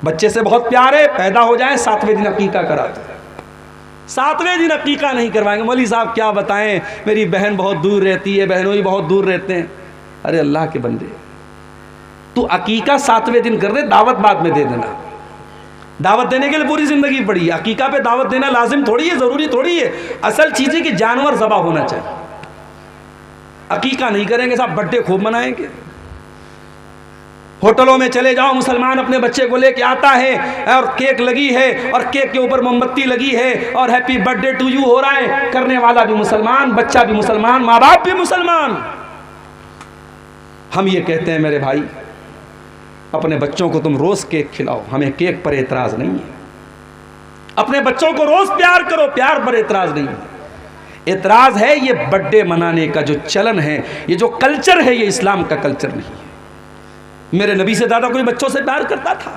बच्चे से बहुत प्यार है, पैदा हो जाए 7वें दिन अकीका करा दो। 7वें दिन अकीका नहीं करवाएंगे। मौलवी साहब क्या बताएं, मेरी बहन बहुत दूर रहती है, बहनों ही बहुत दूर रहते हैं। अरे अल्लाह के बंदे, तू अकीका 7वें दिन कर दे, दावत बाद में दे देना। दावत देने के लिए पूरी जिंदगी पड़ी है, अकीका पे दावत देना लाजिम थोड़ी है, जरूरी थोड़ी है। असल चीज है कि जानवर ज़बा होना चाहिए। अकीका नहीं करेंगे साहब, बर्थडे खूब मनाएंगे। होटलों में चले जाओ, मुसलमान अपने बच्चे को लेके आता है और केक लगी है और केक के ऊपर मोमबत्ती लगी है और हैप्पी बर्थडे टू यू हो रहा है। करने वाला भी मुसलमान, बच्चा भी मुसलमान, माँ बाप भी मुसलमान। हम ये कहते हैं मेरे भाई, अपने बच्चों को तुम रोज केक खिलाओ, हमें केक पर एतराज नहीं है। अपने बच्चों को रोज प्यार करो, प्यार पर एतराज नहीं है। एतराज है ये बर्थडे मनाने का जो चलन है, ये जो कल्चर है, ये इस्लाम का कल्चर नहीं है। मेरे नबी से ज़्यादा कोई बच्चों से प्यार करता था?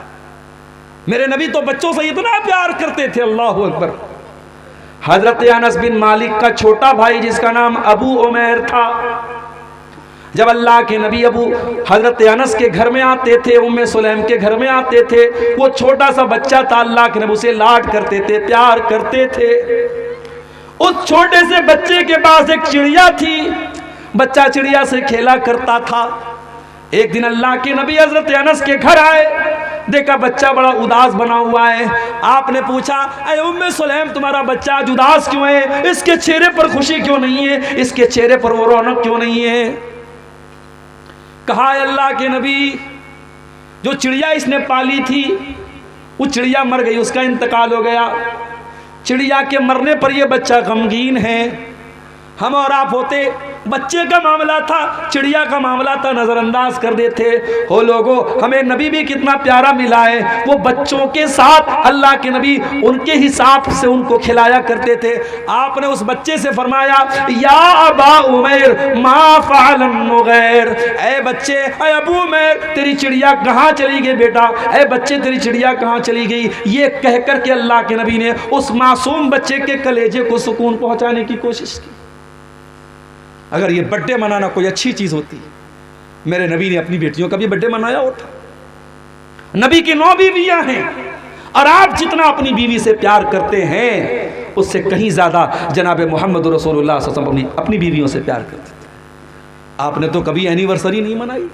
मेरे नबी तो बच्चों से इतना प्यार करते थे, अल्लाह अकबर। हजरत अनस बिन मालिक का छोटा भाई जिसका नाम अबू उमैर था, जब अल्लाह के नबी हजरत अनस के घर में आते थे, उम्मे सुलैम के घर में आते थे, वो छोटा सा बच्चा था, अल्लाह के नबी उसे लाड करते थे, प्यार करते थे। उस छोटे से बच्चे के पास एक चिड़िया थी, बच्चा चिड़िया से खेला करता था। एक दिन अल्लाह के नबी हजरत अनस के घर आए, देखा बच्चा बड़ा उदास बना हुआ है। आपने पूछा, अरे उम्मे सुलैम तुम्हारा बच्चा आज उदास क्यों है? इसके चेहरे पर खुशी क्यों नहीं है? इसके चेहरे पर वो रौनक क्यों नहीं है? कहा, अल्लाह के नबी, जो चिड़िया इसने पाली थी वो चिड़िया मर गई, उसका इंतकाल हो गया। चिड़िया के मरने पर यह बच्चा गमगीन है। हम और आप होते, बच्चे का मामला था, चिड़िया का मामला था, नजरअंदाज कर देते हो। लोगों, हमें नबी भी कितना प्यारा मिला है। वो बच्चों के साथ अल्लाह के नबी उनके हिसाब से उनको खिलाया करते थे। आपने उस बच्चे से फरमाया, या अबा उमैर मा फ़अलन नुग़ैर, ऐ बच्चे, ऐ अबू उमैर, तेरी चिड़िया कहाँ चली गई बेटा? ऐ बच्चे, तेरी चिड़िया कहाँ चली गई? ये कह कर के अल्लाह के नबी ने उस मासूम बच्चे के कलेजे को सुकून पहुँचाने की कोशिश की। अगर ये बर्थडे मनाना कोई अच्छी चीज होती, मेरे नबी ने अपनी बेटियों का भी बर्थडे मनाया होता। नबी की 9 बीवियां हैं और आप जितना अपनी बीवी से प्यार करते हैं उससे कहीं ज्यादा जनाब मोहम्मद रसूलुल्लाह सल्लल्लाहु अलैहि वसल्लम अपनी बीवियों से प्यार करते थे। आपने तो कभी एनिवर्सरी नहीं मनाई,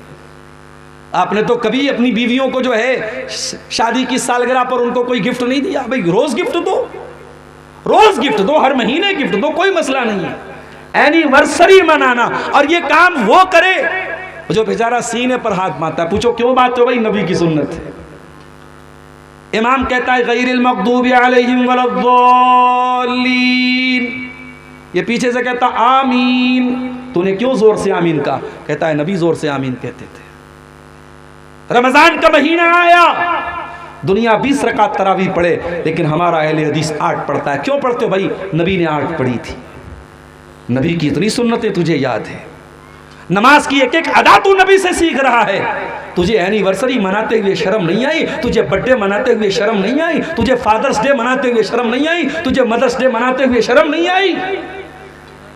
आपने तो कभी अपनी बीवियों को जो है शादी की सालगिरह पर उनको कोई गिफ्ट नहीं दिया। भाई रोज गिफ्ट दो, रोज गिफ्ट दो, हर महीने गिफ्ट दो, कोई मसला नहीं है। एनिवर्सरी मनाना, और ये काम वो करे जो बेचारा सीने पर हाथ मारता है। पूछो क्यों बात हो? भाई नबी की सुन्नत है। इमाम कहता है गैरिल मग़दूबि अलैहिम वलद्दालीन, ये पीछे से कहता आमीन। तूने क्यों जोर से आमीन कहा? कहता है नबी जोर से आमीन कहते थे। रमजान का महीना आया, दुनिया 20 रकात तरावी पढ़े, लेकिन हमारा अहले हदीस 8 पढ़ता है। क्यों पढ़ते हो भाई? नबी ने 8 पढ़ी थी। नबी की इतनी सुन्नतें तुझे याद है, नमाज की एक एक अदा तू नबी से सीख रहा है। तुझे एनिवर्सरी मनाते हुए शर्म नहीं आई? तुझे बर्थडे मनाते हुए शर्म नहीं आई? तुझे फादर्स डे मनाते हुए शर्म नहीं आई? तुझे मदर्स डे मनाते हुए शर्म नहीं आई?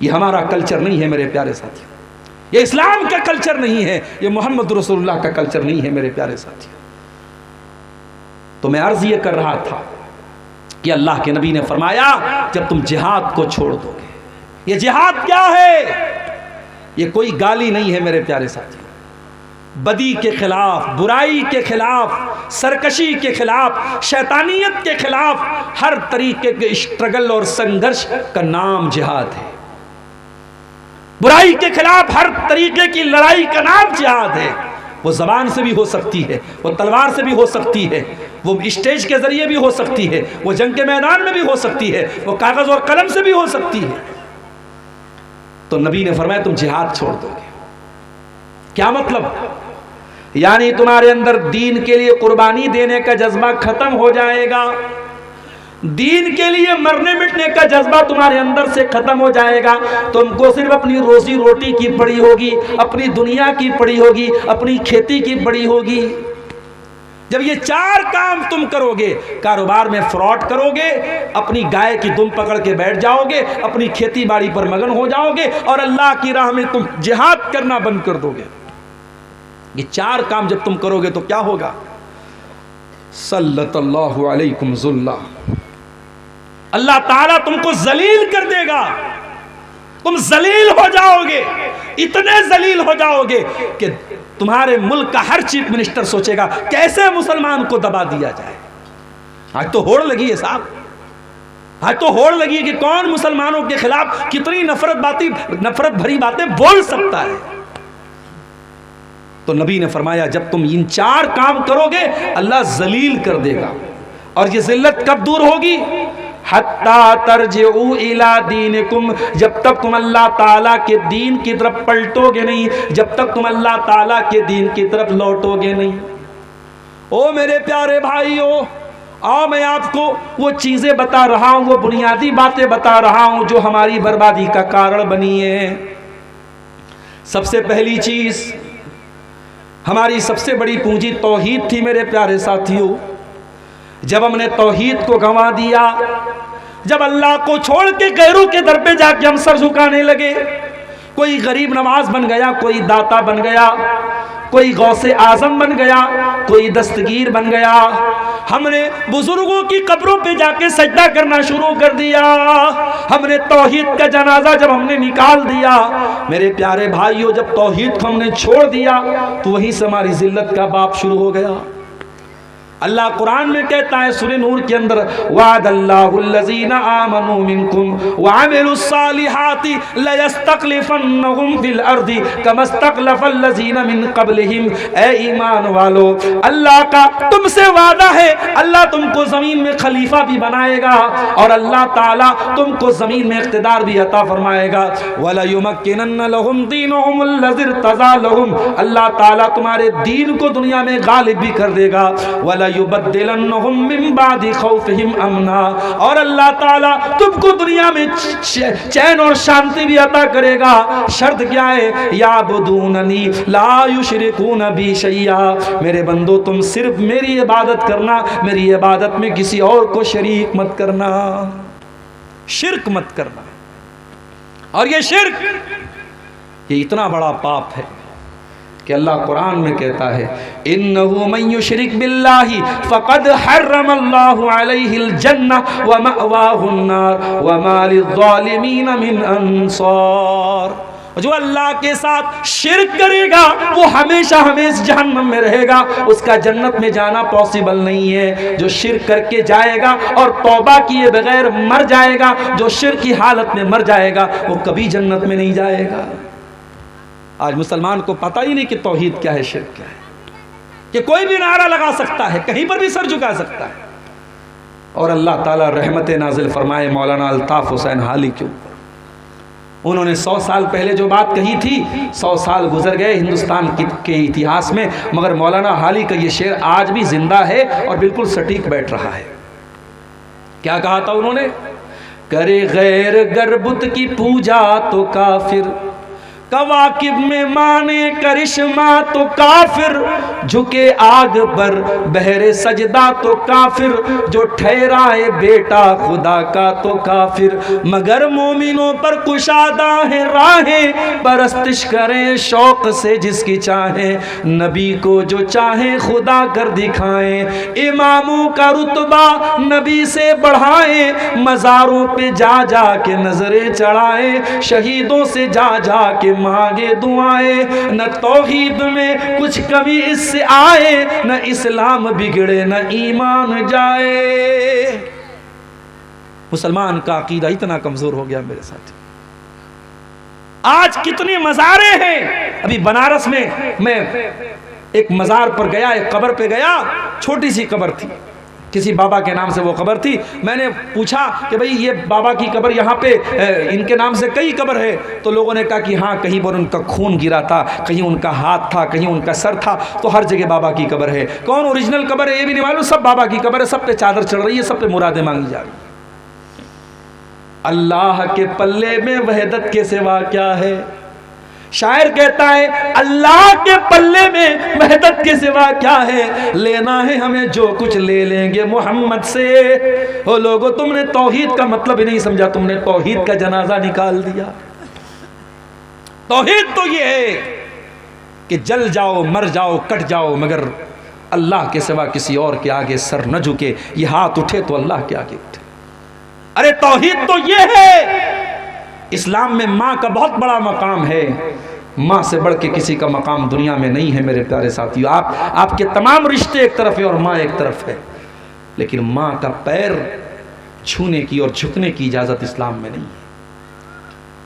ये हमारा कल्चर नहीं है मेरे प्यारे साथियों, ये इस्लाम का कल्चर नहीं है, ये मोहम्मद रसूलुल्लाह का कल्चर नहीं है मेरे प्यारे साथियों। तो मैं अर्ज ये कर रहा था कि अल्लाह के नबी ने फरमाया, जब तुम जिहाद को छोड़ दोगे, ये जिहाद क्या है? ये कोई गाली नहीं है मेरे प्यारे साथियों। बदी के खिलाफ, बुराई के खिलाफ, सरकशी के खिलाफ, शैतानियत के खिलाफ हर तरीके के स्ट्रगल और संघर्ष का नाम जिहाद है। बुराई के खिलाफ हर तरीके की लड़ाई का नाम जिहाद है। वो जबान से भी हो सकती है, वो तलवार से भी हो सकती है, वो स्टेज के जरिए भी हो सकती है, वो जंग के मैदान में भी हो सकती है, वो कागज और कलम से भी हो सकती है। तो नबी ने फरमाया तुम जिहाद छोड़ दोगे। क्या मतलब? यानी तुम्हारे अंदर दीन के लिए कुर्बानी देने का जज्बा खत्म हो जाएगा, दीन के लिए मरने मिटने का जज्बा तुम्हारे अंदर से खत्म हो जाएगा। तुमको सिर्फ अपनी रोजी रोटी की पड़ी होगी, अपनी दुनिया की पड़ी होगी, अपनी खेती की पड़ी होगी। जब ये 4 काम तुम करोगे, कारोबार में फ्रॉड करोगे, अपनी गाय की दुम पकड़ के बैठ जाओगे, अपनी खेती बाड़ी पर मगन हो जाओगे और अल्लाह की राह में तुम जिहाद करना बंद कर दोगे। ये 4 काम जब तुम करोगे तो क्या होगा? सल्लल्लाहु अलैकुम ज़ुल्ला, अल्लाह ताला तुमको जलील कर देगा, तुम जलील हो जाओगे, इतने जलील हो जाओगे कि तुम्हारे मुल्क का हर चीफ मिनिस्टर सोचेगा कैसे मुसलमान को दबा दिया जाए। आज तो होड़ लगी है साहब, आज तो होड़ लगी है कि कौन मुसलमानों के खिलाफ कितनी नफरत भरी बातें बोल सकता है। तो नबी ने फरमाया जब तुम इन 4 काम करोगे अल्लाह जलील कर देगा। और ये जिल्लत कब दूर होगी? हत्ता तरजिउ इला दीनिकुम, जब तक तुम अल्लाह ताला के दीन की तरफ पलटोगे नहीं, जब तक तुम अल्लाह ताला के दीन की तरफ लौटोगे नहीं। ओ मेरे प्यारे भाइयों, आओ मैं आपको वो चीज़ें बता रहा हूँ, वो बुनियादी बातें बता रहा हूँ जो हमारी बर्बादी का कारण बनी है। सबसे पहली चीज़, हमारी सबसे बड़ी पूंजी तौहीद थी मेरे प्यारे साथियों। जब हमने तौहीद को गंवा दिया, जब अल्लाह को छोड़ के गैरों के दर पे जाके हम सर झुकाने लगे, कोई गरीब नवाज बन गया, कोई दाता बन गया, कोई गौसे आजम बन गया, कोई दस्तगीर बन गया, हमने बुजुर्गों की कब्रों पे जाके सजदा करना शुरू कर दिया, हमने तौहीद का जनाजा जब हमने निकाल दिया, मेरे प्यारे भाइयों जब तौहीद को हमने छोड़ दिया तो वहीं से हमारी जिल्लत का बाप शुरू हो गया। अल्लाह कुरान में कहता है सूरह नूर के अंदर, वादल्लाहुल्लज़ीना आमनू मिनकुम व अमिलुस्सालिहाति लयस्तखलिफन्नहुम फिल अर्दि कमस्तखलफल्लज़ीना मिन क़ब्लिहिम। ए ईमान वालो, अल्लाह का तुमसे वादा है, अल्लाह तुमको ज़मीन में खलीफा भी बनाएगा और अल्लाह ताला तुमको ज़मीन में इक़्तिदार भी अता फरमाएगा। वला युमक्किनन्ना लहुम दीनहुमुल्लज़ी इर्तज़ा लहुम, अल्लाह ताला तुम्हारे दीन को दुनिया में गालिब भी कर देगा। वला युबद्दिलन्नहुम मिन बादि खौफिहिम अमना, और अल्लाह ताला तुमको दुनिया में चैन और शांति भी अता करेगा। शर्त क्या है? याबुदूननी ला युशरिकून बी शैया, मेरे बंदो तुम सिर्फ मेरी इबादत करना, मेरी इबादत में किसी और को शरीक मत करना, शिर्क मत करना। और ये शिर्क, ये इतना बड़ा पाप है कि अल्लाह कुरान में कहता है, इन्नहु मन युशरिक बिल्लाहि फ़क़द हर्रमल्लाहु अलैहिल जन्नह व मअवाहुन नार व मा लिज़्ज़ालिमीन मिन अंसार। जो अल्लाह के साथ शिर्क करेगा वो हमेशा हमेशा जहन्नम में रहेगा, उसका जन्नत में जाना पॉसिबल नहीं है। जो शिर्क करके जाएगा और तौबा किए बगैर मर जाएगा, जो शिर्क की हालत में मर जाएगा, वो कभी जन्नत में नहीं जाएगा। आज मुसलमान को पता ही नहीं कि तौहीद क्या है, शिर्क क्या है, कि कोई भी नारा लगा सकता है, कहीं पर भी सर झुका सकता है। और अल्लाह ताला रहमत नाजिल फरमाए मौलाना अल्ताफ हुसैन हाली के ऊपर। उन्होंने 100 साल पहले जो बात कही थी, 100 साल गुजर गए हिंदुस्तान के इतिहास में, मगर मौलाना हाली का ये शेर आज भी जिंदा है और बिल्कुल सटीक बैठ रहा है। क्या कहा था उन्होंने? करे गैर गरबुत की पूजा तो काफिर, कवाकिब में माने करिश्मा तो काफिर, झुके आग पर बहरे सजदा तो काफिर, जो ठहराए बेटा खुदा का तो काफिर, मगर मोमिनों पर कुशादा है राहें, परस्तिश करें शौक से जिसकी चाहे, नबी को जो चाहे खुदा कर दिखाएं, इमामों का रुतबा नबी से बढ़ाएं, मज़ारों पे जा जा के नजरें चढ़ाएं, शहीदों से जा जा के मांगे दुआएं, न तौहीद में कुछ कमी इससे आए, न इस्लाम बिगड़े न ईमान जाए। मुसलमान का अकीदा इतना कमजोर हो गया मेरे साथ। आज कितने मज़ारे हैं। अभी बनारस में मैं एक मज़ार पर गया, एक कब्र पे गया, छोटी सी कब्र थी, किसी बाबा के नाम से वो कब्र थी। मैंने पूछा कि भाई ये बाबा की कब्र यहाँ पे इनके नाम से कई कब्र है, तो लोगों ने कहा कि हाँ, कहीं पर उनका खून गिरा था, कहीं उनका हाथ था, कहीं उनका सर था, तो हर जगह बाबा की कब्र है। कौन ओरिजिनल कब्र है ये भी नहीं मालूम, सब बाबा की कब्र है, सब पे चादर चढ़ रही है, सब पे मुरादें मांगी जा रही है। अल्लाह के पल्ले में वहदत के सिवा क्या है? शायर कहता है अल्लाह के पल्ले में वहदत के सिवा क्या है, लेना है हमें जो कुछ ले लेंगे मोहम्मद से। ओ लोगों, तुमने तौहीद का मतलब ही नहीं समझा, तुमने तौहीद का जनाजा निकाल दिया। तौहीद तो ये है कि जल जाओ, मर जाओ, कट जाओ, मगर अल्लाह के सिवा किसी और के आगे सर न झुके, ये हाथ उठे तो अल्लाह के आगे उठे। अरे तौहीद तो ये है, इस्लाम में माँ का बहुत बड़ा मकाम है, माँ से बढ़ के किसी का मकाम दुनिया में नहीं है मेरे प्यारे साथियों। आपके तमाम रिश्ते एक तरफ है और माँ एक तरफ है, लेकिन माँ का पैर छूने की और झुकने की इजाजत इस्लाम में नहीं है।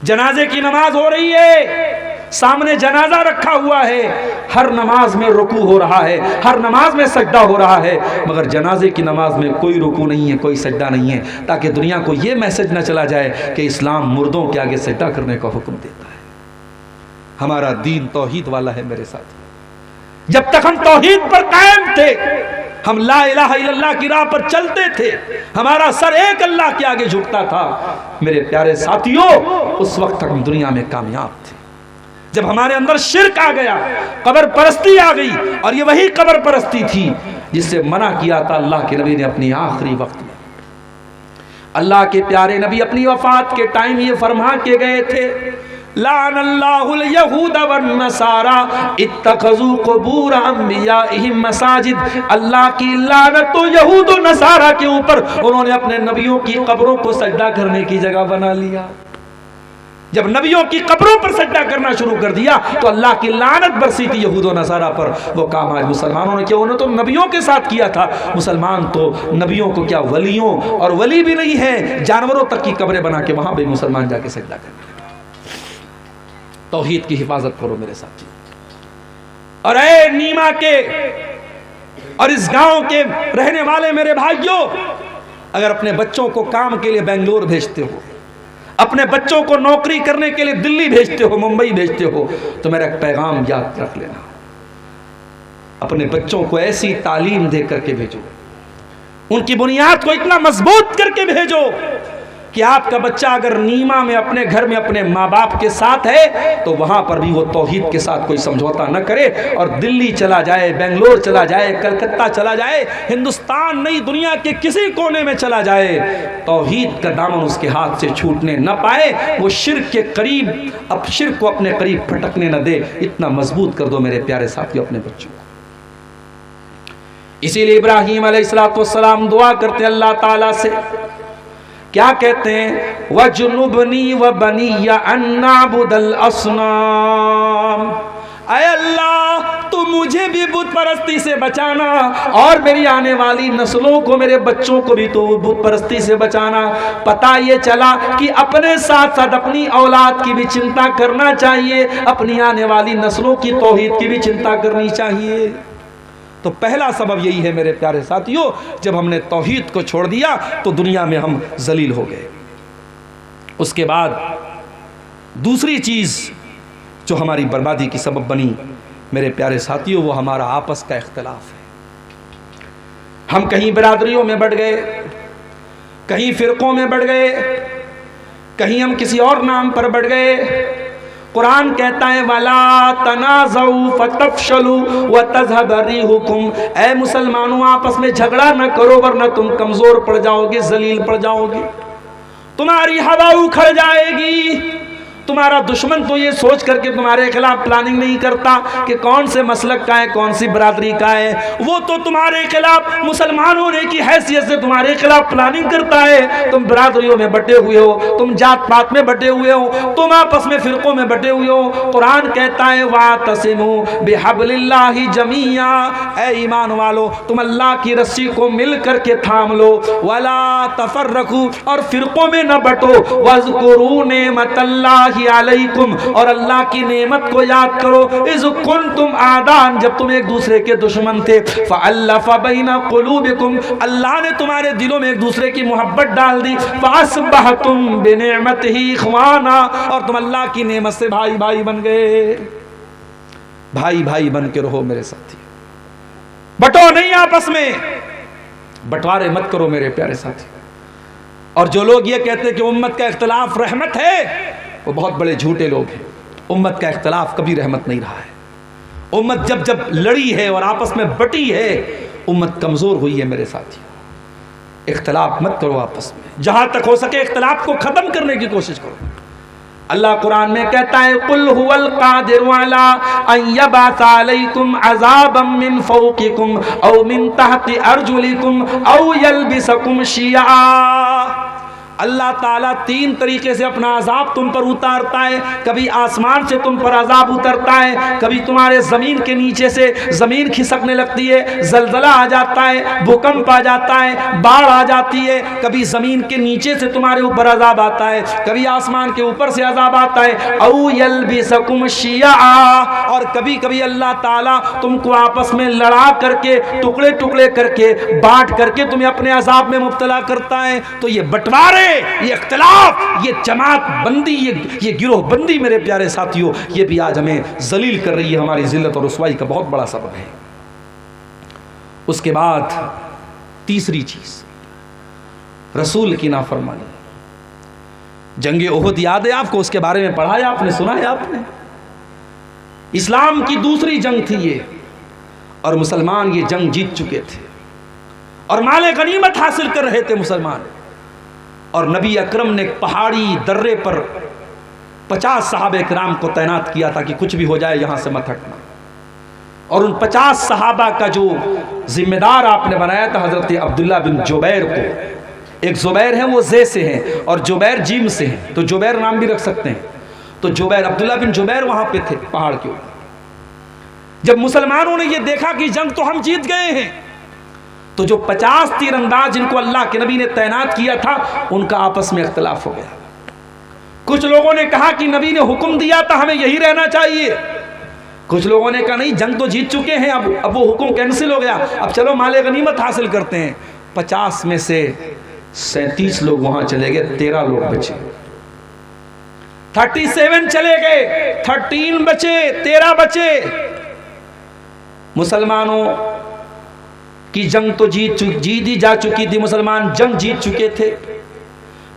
जनाजे की नमाज हो रही है, सामने जनाजा रखा हुआ है, हर नमाज में रुकू हो रहा है, हर नमाज में सजदा हो रहा है, मगर जनाजे की नमाज में कोई रुकू नहीं है, कोई सजदा नहीं है, ताकि दुनिया को यह मैसेज न चला जाए कि इस्लाम मुर्दों के आगे सजदा करने का हुक्म देता है। हमारा दीन तौहीद वाला है मेरे साथ। जब तक हम तौहीद पर कायम थे, हम ला इलाहा इल्लल्लाह की राह पर चलते थे, हमारा सर एक अल्लाह के आगे झुकता था, मेरे प्यारे साथियों, उस वक्त तक हम दुनिया में कामयाब थे। जब हमारे अंदर शिर्क आ गया, कब्र परस्ती आ गई, और ये वही कब्र परस्ती थी जिससे मना किया था अल्लाह के नबी ने अपने आखिरी वक्त में। अल्लाह के प्यारे नबी अपनी वफात के टाइम ये फरमा के गए थे, लानल्लाहुल यहूद वन नसारा इत्तखज़ू क़ुबूर अंबियाइहिम मसाजिद। अल्लाह की लानत तो यहूद और नसारा के ऊपर, उन्होंने अपने नबियों की कब्रों को सजदा करने की जगह बना लिया। जब नबियों की कब्रों पर सजदा करना शुरू कर दिया तो अल्लाह की लानत बरसी थी यहूद और नसारा पर। वो काम आज मुसलमानों ने किया, उन्होंने तो नबियों के साथ किया था। मुसलमान तो नबियों को क्या, वलियों, और वली भी नहीं है, जानवरों तक की कब्रें बना के वहां भी मुसलमान जाके सजदा करते। तौहीद की हिफाजत करो मेरे साथी। और ऐ नीमा के और इस गांव के रहने वाले मेरे भाइयों, अगर अपने बच्चों को काम के लिए बेंगलोर भेजते हो, अपने बच्चों को नौकरी करने के लिए दिल्ली भेजते हो, मुंबई भेजते हो, तो मेरा एक पैगाम याद रख लेना, अपने बच्चों को ऐसी तालीम दे करके भेजो, उनकी बुनियाद को इतना मजबूत करके भेजो कि आपका बच्चा अगर नीमा में अपने घर में अपने माँ बाप के साथ है तो वहां पर भी वो तौहीद के साथ कोई समझौता न करे, और दिल्ली चला जाए, बेंगलोर चला जाए, कलकत्ता चला जाए, हिंदुस्तान नहीं दुनिया के किसी कोने में चला जाए, तौहीद का दामन उसके हाथ से छूटने न पाए, वो शिर्क के करीब, अब शिर्क को अपने करीब फटकने न दे। इतना मजबूत कर दो मेरे प्यारे साथियों अपने बच्चों को। इसीलिए इब्राहीम अलैहिस्सलाम दुआ करते अल्लाह ताला से, क्या कहते हैं, वजुनुबनी व बनिया अन्नाबुदल असनाम। ऐ अल्लाह, तू मुझे भी बुत परस्ती से बचाना और मेरी आने वाली नस्लों को, मेरे बच्चों को भी तो बुत परस्ती से बचाना। पता ये चला कि अपने साथ साथ अपनी औलाद की भी चिंता करना चाहिए, अपनी आने वाली नस्लों की तौहीद की भी चिंता करनी चाहिए। तो पहला सबब यही है मेरे प्यारे साथियों, जब हमने तौहीद को छोड़ दिया तो दुनिया में हम जलील हो गए। उसके बाद दूसरी चीज़ जो हमारी बर्बादी की सबब बनी मेरे प्यारे साथियों, वो हमारा आपस का इख्तिलाफ है। हम कहीं बिरादरियों में बढ़ गए, कहीं फ़िरक़ों में बढ़ गए, कहीं हम किसी और नाम पर बढ़ गए। कुरान कहता है वला तनाज़ऊ फतफशलू व तज़हब रिहुकुम। ऐ मुसलमानों, आपस में झगड़ा न करो वरना तुम कमज़ोर पड़ जाओगे, जलील पड़ जाओगे, तुम्हारी हवा उखड़ जाएगी। तुम्हारा दुश्मन तो ये सोच करके तुम्हारे खिलाफ प्लानिंग नहीं करता कि कौन से मसलक का है, कौन सी बरादरी का है, वो तो तुम्हारे खिलाफ मुसलमान होने की हैसियत से तुम्हारे खिलाफ प्लानिंग करता है। तुम बरादरियों में बटे हुए हो, तुम जात पात में बटे हुए हो, तुम आपस में फिरकों में बटे हुए हो। कुरान कहता है वातसिमू बिहब्लिल्लाहि जमीया। ऐ ईमान वालो, तुम अल्लाह की रस्सी को मिल करके थाम लो, वला तफर्रकू, और फिरकों में न बटो, वज़कुरू नेमतल्लाहि अलैकुम, और अल्लाह की नेमत को याद करो, इज़ कुंतुम आदान, जब तुम एक दूसरे के दुश्मन थे, फ़अल्लफ़ बैना क़ुलूबिकुम, अल्लाह ने तुम्हारे दिलों में एक दूसरे की मोहब्बत डाल दी, फ़अस्बहतुम बिनिअमतिही इख़वाना, और तुम अल्लाह की नेमत से भाई भाई बन गए। भाई भाई बन के रहो मेरे साथी, बटो नहीं आपस में, बंटवारे मत करो मेरे प्यारे साथी। और जो लोग ये कहते हैं कि उम्मत का इख्तिलाफ रहमत है, वो बहुत बड़े झूठे लोग हैं। उम्मत का इख्तिलाफ कभी रहमत नहीं रहा है। उम्मत जब जब लड़ी है और आपस में बटी है, उम्मत कमज़ोर हुई है मेरे साथी। इख्तिलाफ मत करो आपस में, जहाँ तक हो सके इख्तिलाफ को ख़त्म करने की कोशिश करो। अल्लाह कुरान में कहता है कुल हुवल कादिरु अला अन यबअस अलैकुम अज़ाबम मिन फौकिकुम औ मिन तहति अर्जुलिकुम औ यल्बिसकुम शिया। अल्लाह ताला तीन तरीके से अपना अजाब तुम पर उतारता है। कभी आसमान से तुम पर अजाब उतरता है, कभी तुम्हारे ज़मीन के नीचे से ज़मीन खिसकने लगती है, जलजला आ जाता है, भूकंप आ जाता है, बाढ़ आ जाती है। कभी ज़मीन के नीचे से तुम्हारे ऊपर अजाब आता है, कभी आसमान के ऊपर से अजाब आता है। औ यल्बिसकुम शिया, और कभी कभी अल्लाह ताला तुमको आपस में लड़ा करके, टुकड़े टुकड़े करके, बांट करके तुम्हें अपने अजाब में मुब्तला करता है। तो ये बंटवारे, ये इख्तिलाफ, ये जमात बंदी, ये गिरोह बंदी मेरे प्यारे साथियों, ये भी आज हमें जलील कर रही है, हमारी जिल्लत और रुसवाई का बहुत बड़ा सबब है। उसके बाद तीसरी चीज, रसूल की नाफरमानी। जंगे ओहद याद है आपको? उसके बारे में पढ़ा है आपने, सुना है आपने? इस्लाम की दूसरी जंग थी ये, और मुसलमान ये जंग जीत चुके थे और माले गनीमत हासिल कर रहे थे मुसलमान। और नबी अकरम ने पहाड़ी दर्रे पर 50 सहाबे किराम को तैनात किया था कि कुछ भी हो जाए यहां से मत हटना। और उन 50 सहाबा का जो जिम्मेदार आपने बनाया था हजरत अब्दुल्ला बिन जुबैर को। एक जुबैर है वो जे से हैं और जुबैर जीम से हैं, तो जुबैर नाम भी रख सकते हैं। तो जुबैर, अब्दुल्ला बिन जुबैर वहां पे थे पहाड़ के ऊपर। जब मुसलमानों ने ये देखा कि जंग तो हम जीत गए हैं, तो जो 50 तीरंदाज जिनको अल्लाह के नबी ने तैनात किया था, उनका आपस में इख्तिलाफ हो गया। कुछ लोगों ने कहा कि नबी ने हुक्म दिया था, हमें यही रहना चाहिए। कुछ लोगों ने कहा नहीं, जंग तो जीत चुके हैं, अब वो हुक्म कैंसिल हो गया, अब चलो माले गनीमत हासिल करते हैं। 50 में से 37 लोग वहां चले गए, 13 लोग बचे। 37 चले गए, 13 बचे, 13 बचे। मुसलमानों की जंग तो जीती जा चुकी थी, मुसलमान जंग जीत चुके थे।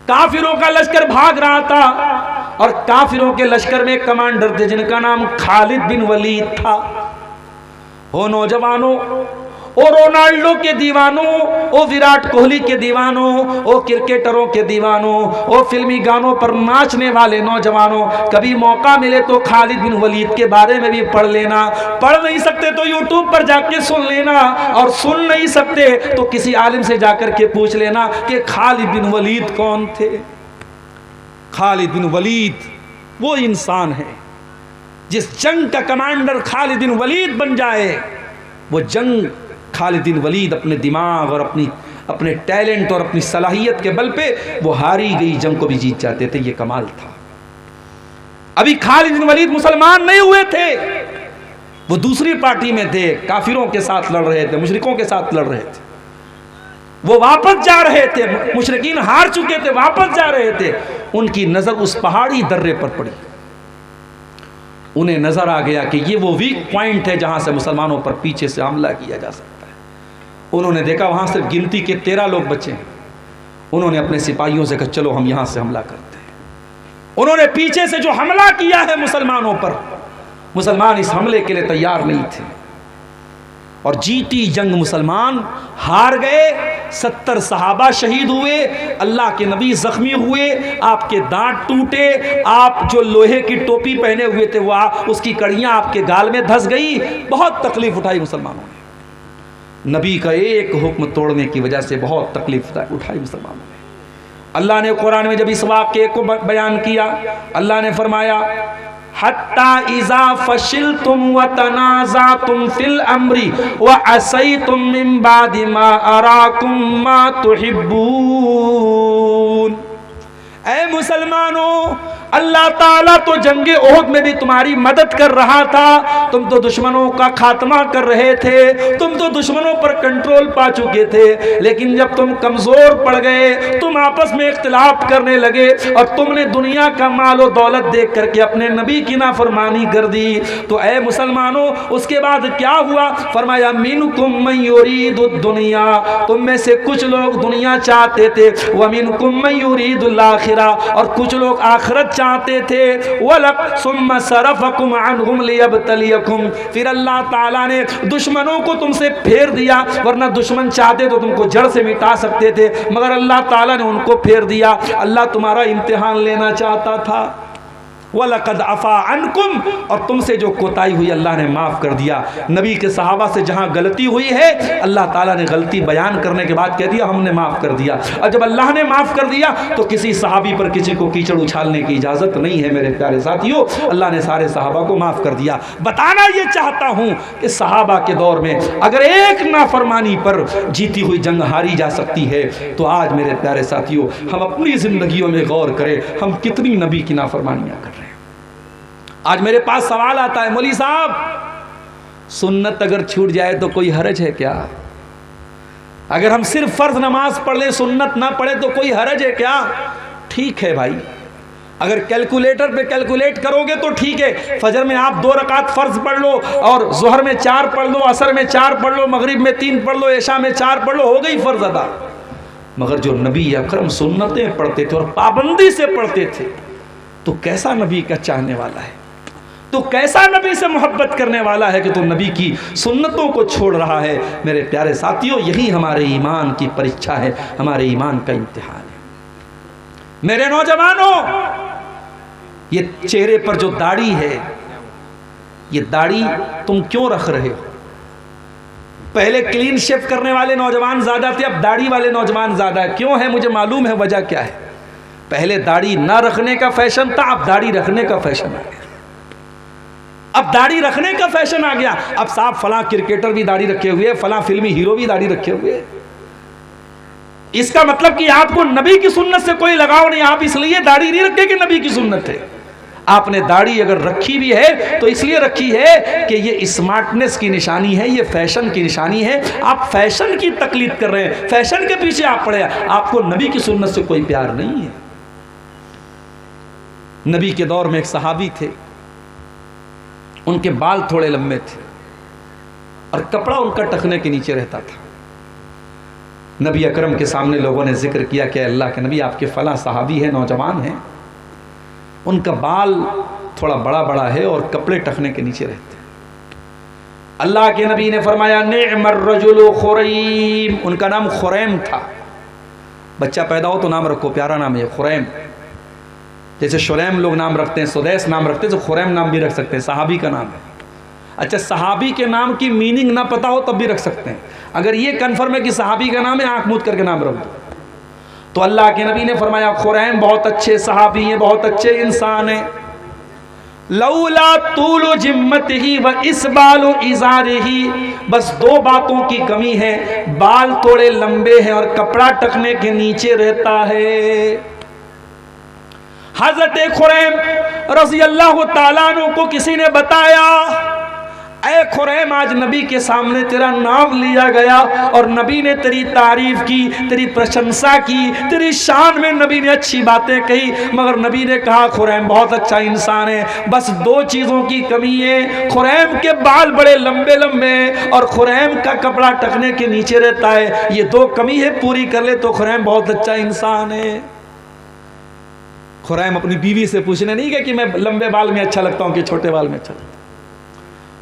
काफिरों का लश्कर भाग रहा था और काफिरों के लश्कर में कमांडर थे जिनका नाम खालिद बिन वलीद था। हो नौजवानों, ओ रोनाल्डो के दीवानों, ओ विराट कोहली के दीवानों, ओ क्रिकेटरों के दीवानों, ओ फिल्मी गानों पर नाचने वाले नौजवानों, कभी मौका मिले तो खालिद बिन वलीद के बारे में भी पढ़ लेना। पढ़ नहीं सकते तो यूट्यूब पर जाके सुन लेना, और सुन नहीं सकते तो किसी आलिम से जाकर के पूछ लेना कि खालिद बिन वलीद कौन थे। खालिद बिन वलीद वो इंसान है जिस जंग का कमांडर खालिद बिन वलीद बन जाए। वो जंग खालिद बिन वलीद अपने दिमाग और अपने टैलेंट और अपनी सलाहियत के बल पे वो हारी गई जंग को भी जीत जाते थे। ये कमाल था। अभी खालिद बिन वलीद मुसलमान नहीं हुए थे, वो दूसरी पार्टी में थे, काफिरों के साथ लड़ रहे थे, मुशरिकों के साथ लड़ रहे थे। वो वापस जा रहे थे, मुशरिकीन हार चुके थे, वापस जा रहे थे। उनकी नजर उस पहाड़ी दर्रे पर पड़ी। उन्हें नजर आ गया कि ये वो वीक पॉइंट है जहां से मुसलमानों पर पीछे से हमला किया जा सकता है। उन्होंने देखा वहां सिर्फ गिनती के 13 लोग बचे हैं। उन्होंने अपने सिपाहियों से कहा चलो हम यहां से हमला करते हैं। उन्होंने पीछे से जो हमला किया है मुसलमानों पर, मुसलमान इस हमले के लिए तैयार नहीं थे और जीती जंग मुसलमान हार गए। 70 सहाबा शहीद हुए, अल्लाह के नबी जख्मी हुए, आपके दांत टूटे, आप जो लोहे की टोपी पहने हुए थे वह उसकी कड़ियां आपके गाल में धंस गई। बहुत तकलीफ उठाई मुसलमानों ने। नबी का एक हुक्म तोड़ने की वजह से बहुत तकलीफ उठाई मुसलमानों ने। अल्लाह ने कुरान में जब इस वाक़े को बयान किया, अल्लाह ने फरमाया हत्ता इज़ा फशिलतुम व तनाज़अतुम फिल अम्री व असैतुम मिन बादि मा अराकुम मा तुहिब्बून। ऐ मुसलमानों, अल्लाह ताला तो जंगे ओहद में भी तुम्हारी मदद कर रहा था। तुम तो दुश्मनों का खात्मा कर रहे थे, तुम तो दुश्मनों पर कंट्रोल पा चुके थे। लेकिन जब तुम कमजोर पड़ गए, तुम आपस में इख्तिलाफ करने लगे और तुमने दुनिया का माल और दौलत देख करके अपने नबी की नाफरमानी कर दी। तो ऐ मुसलमानों, उसके बाद क्या हुआ? फरमाया मिनकुम मन युरीदुद दुनिया, तुम में से कुछ लोग दुनिया चाहते थे, व मिनकुम मन युरीदुल आखिरा, और कुछ लोग आखिरत चाहते थे। वलक सुम्मा सरफकुम अन्हुम लियब्तलियकुम, फिर अल्लाह ताला ने दुश्मनों को तुमसे फेर दिया, वरना दुश्मन चाहते तो तुमको जड़ से मिटा सकते थे, मगर अल्लाह ताला ने उनको फेर दिया। अल्लाह तुम्हारा इम्तिहान लेना चाहता था। वलक़द अफ़ा अन्कुम, और तुमसे जो कोताही हुई अल्लाह ने माफ़ कर दिया। नबी के सहाबा से जहाँ गलती हुई है अल्लाह ताला ने गलती बयान करने के बाद कह दिया हमने माफ़ कर दिया। और जब अल्लाह ने माफ़ कर दिया तो किसी सहाबी पर किसी को कीचड़ उछालने की इजाज़त नहीं है। मेरे प्यारे साथियों, अल्लाह ने सारे सहाबा को माफ़ कर दिया। बताना ये चाहता हूँ कि सहाबा के दौर में अगर एक नाफरमानी पर जीती हुई जंग हारी जा सकती है तो आज मेरे प्यारे साथियों हम अपनी ज़िंदगियों में गौर करें, हम कितनी नबी की नाफरमानियाँ कर रहे हैं। आज मेरे पास सवाल आता है, मौलवी साहब सुन्नत अगर छूट जाए तो कोई हरज है क्या? अगर हम सिर्फ फर्ज नमाज पढ़ ले, सुन्नत ना पढ़े तो कोई हरज है क्या? ठीक है भाई, अगर कैलकुलेटर पे कैलकुलेट करोगे तो ठीक है। फजर में आप 2 रकात फ़र्ज पढ़ लो और ज़ोहर में 4 पढ़ लो, असर में 4 पढ़ लो, मगरिब में 3 पढ़ लो, इशा में 4 पढ़ लो, हो गई फ़र्ज अदा। मगर जो नबी अकरम सुन्नतें पढ़ते थे और पाबंदी से पढ़ते थे, तो कैसा नबी का चाहने वाला है, तो कैसा नबी से मोहब्बत करने वाला है कि तो नबी की सुन्नतों को छोड़ रहा है। मेरे प्यारे साथियों, यही हमारे ईमान की परीक्षा है, हमारे ईमान का इम्तिहान है। मेरे नौजवानों, ये चेहरे पर जो दाढ़ी है, ये दाढ़ी तुम क्यों रख रहे हो? पहले क्लीन शेव करने वाले नौजवान ज़्यादा थे, अब दाढ़ी वाले नौजवान ज़्यादा है। क्यों है मुझे मालूम है, वजह क्या है। पहले दाढ़ी ना रखने का फैशन था, अब दाढ़ी रखने का फैशन आ गया। अब दाढ़ी रखने का फैशन आ गया। अब साहब फलां क्रिकेटर भी दाढ़ी रखे हुए, फलां फिल्मी हीरो भी दाढ़ी रखे हुए। इसका मतलब कि आपको नबी की सुन्नत से कोई लगाव नहीं, आप इसलिए दाढ़ी नहीं रखे कि नबी की सुन्नत है। आपने दाढ़ी अगर रखी भी है तो इसलिए रखी है कि ये स्मार्टनेस की निशानी है, ये फैशन की निशानी है। आप फैशन की तकलीद कर रहे हैं, फैशन के पीछे आप पड़े, आपको नबी की सुन्नत से कोई प्यार नहीं है। नबी के दौर में एक सहाबी थे, उनके बाल थोड़े लंबे थे और कपड़ा उनका टखने के नीचे रहता था। नबी अकरम के सामने लोगों ने जिक्र किया कि अल्लाह के नबी, आपके फला सहाबी है, नौजवान हैं, उनका बाल थोड़ा बड़ा बड़ा है और कपड़े टखने के नीचे रहते हैं। अल्लाह के नबी ने फरमाया, निअमर रजुलु खुरैम, उनका नाम खुरैम था। बच्चा पैदा हो तो नाम रखो, प्यारा नाम है खुरैम। जैसे शुरैम लोग नाम रखते हैं, सुदैस नाम रखते हैं, तो खुरैम नाम भी रख सकते हैं, सहाबी का नाम है। अच्छा, सहाबी के नाम की मीनिंग ना पता हो तब भी रख सकते हैं। अगर ये कन्फर्म है कि सहाबी का नाम है, आंख मूंद करके नाम रख दो। तो अल्लाह के नबी ने फरमाया, खुरैम बहुत अच्छे सहाबी हैं, बहुत अच्छे इंसान हैं। लौला तूलु जिम्मतिही व इसबालु इज़ारिही, बस 2 बातों की कमी है, बाल थोड़े लंबे हैं और कपड़ा टखने के नीचे रहता है। हज़रत खुरैम रज़ी अल्लाह ताला अन्हु को किसी ने बताया, ऐ खुरैम, आज नबी के सामने तेरा नाम लिया गया और नबी ने तेरी तारीफ की, तेरी प्रशंसा की, तेरी शान में नबी ने अच्छी बातें कही, मगर नबी ने कहा खुरैम बहुत अच्छा इंसान है, बस 2 चीज़ों की कमी है। खुरैम के बाल बड़े लंबे लंबे और खुरैम का कपड़ा टखने के नीचे रहता है। ये 2 कमी है, पूरी कर ले तो खुरैम बहुत अच्छा इंसान है। खुरैम अपनी बीवी से पूछने नहीं गया कि मैं लंबे बाल में अच्छा लगता हूँ कि छोटे बाल में अच्छा लगता हूँ।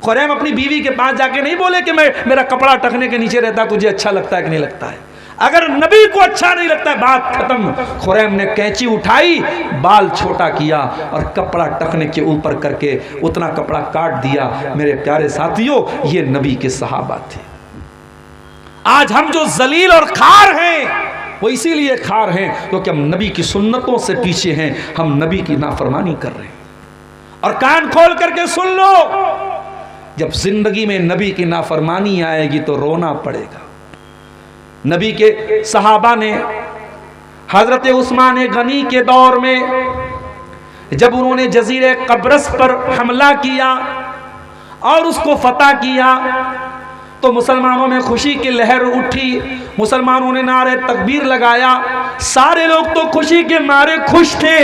खुरैम अपनी बीवी के पास जाके नहीं बोले कि मेरा कपड़ा टखने के नीचे रहता है, तुझे अच्छा लगता है कि नहीं लगता है। अगर नबी को अच्छा नहीं लगता है, बात खत्म। खुरैम ने कैंची उठाई, बाल छोटा किया और कपड़ा टखने के ऊपर करके उतना कपड़ा काट दिया। मेरे प्यारे साथियों, ये नबी के सहाबा थे। आज हम जो जलील और खार हैं वो इसीलिए खार हैं क्योंकि हम नबी की सुन्नतों से पीछे हैं, हम नबी की नाफरमानी कर रहे हैं। और कान खोल करके सुन लो, जब जिंदगी में नबी की नाफरमानी आएगी तो रोना पड़ेगा। नबी के सहाबा ने हजरत उस्मान गनी के दौर में जब उन्होंने जजीरे कब्रस पर हमला किया और उसको फतह किया तो मुसलमानों में खुशी की लहर उठी। मुसलमानों ने नारे तकबीर लगाया, सारे लोग तो खुशी के मारे खुश थे।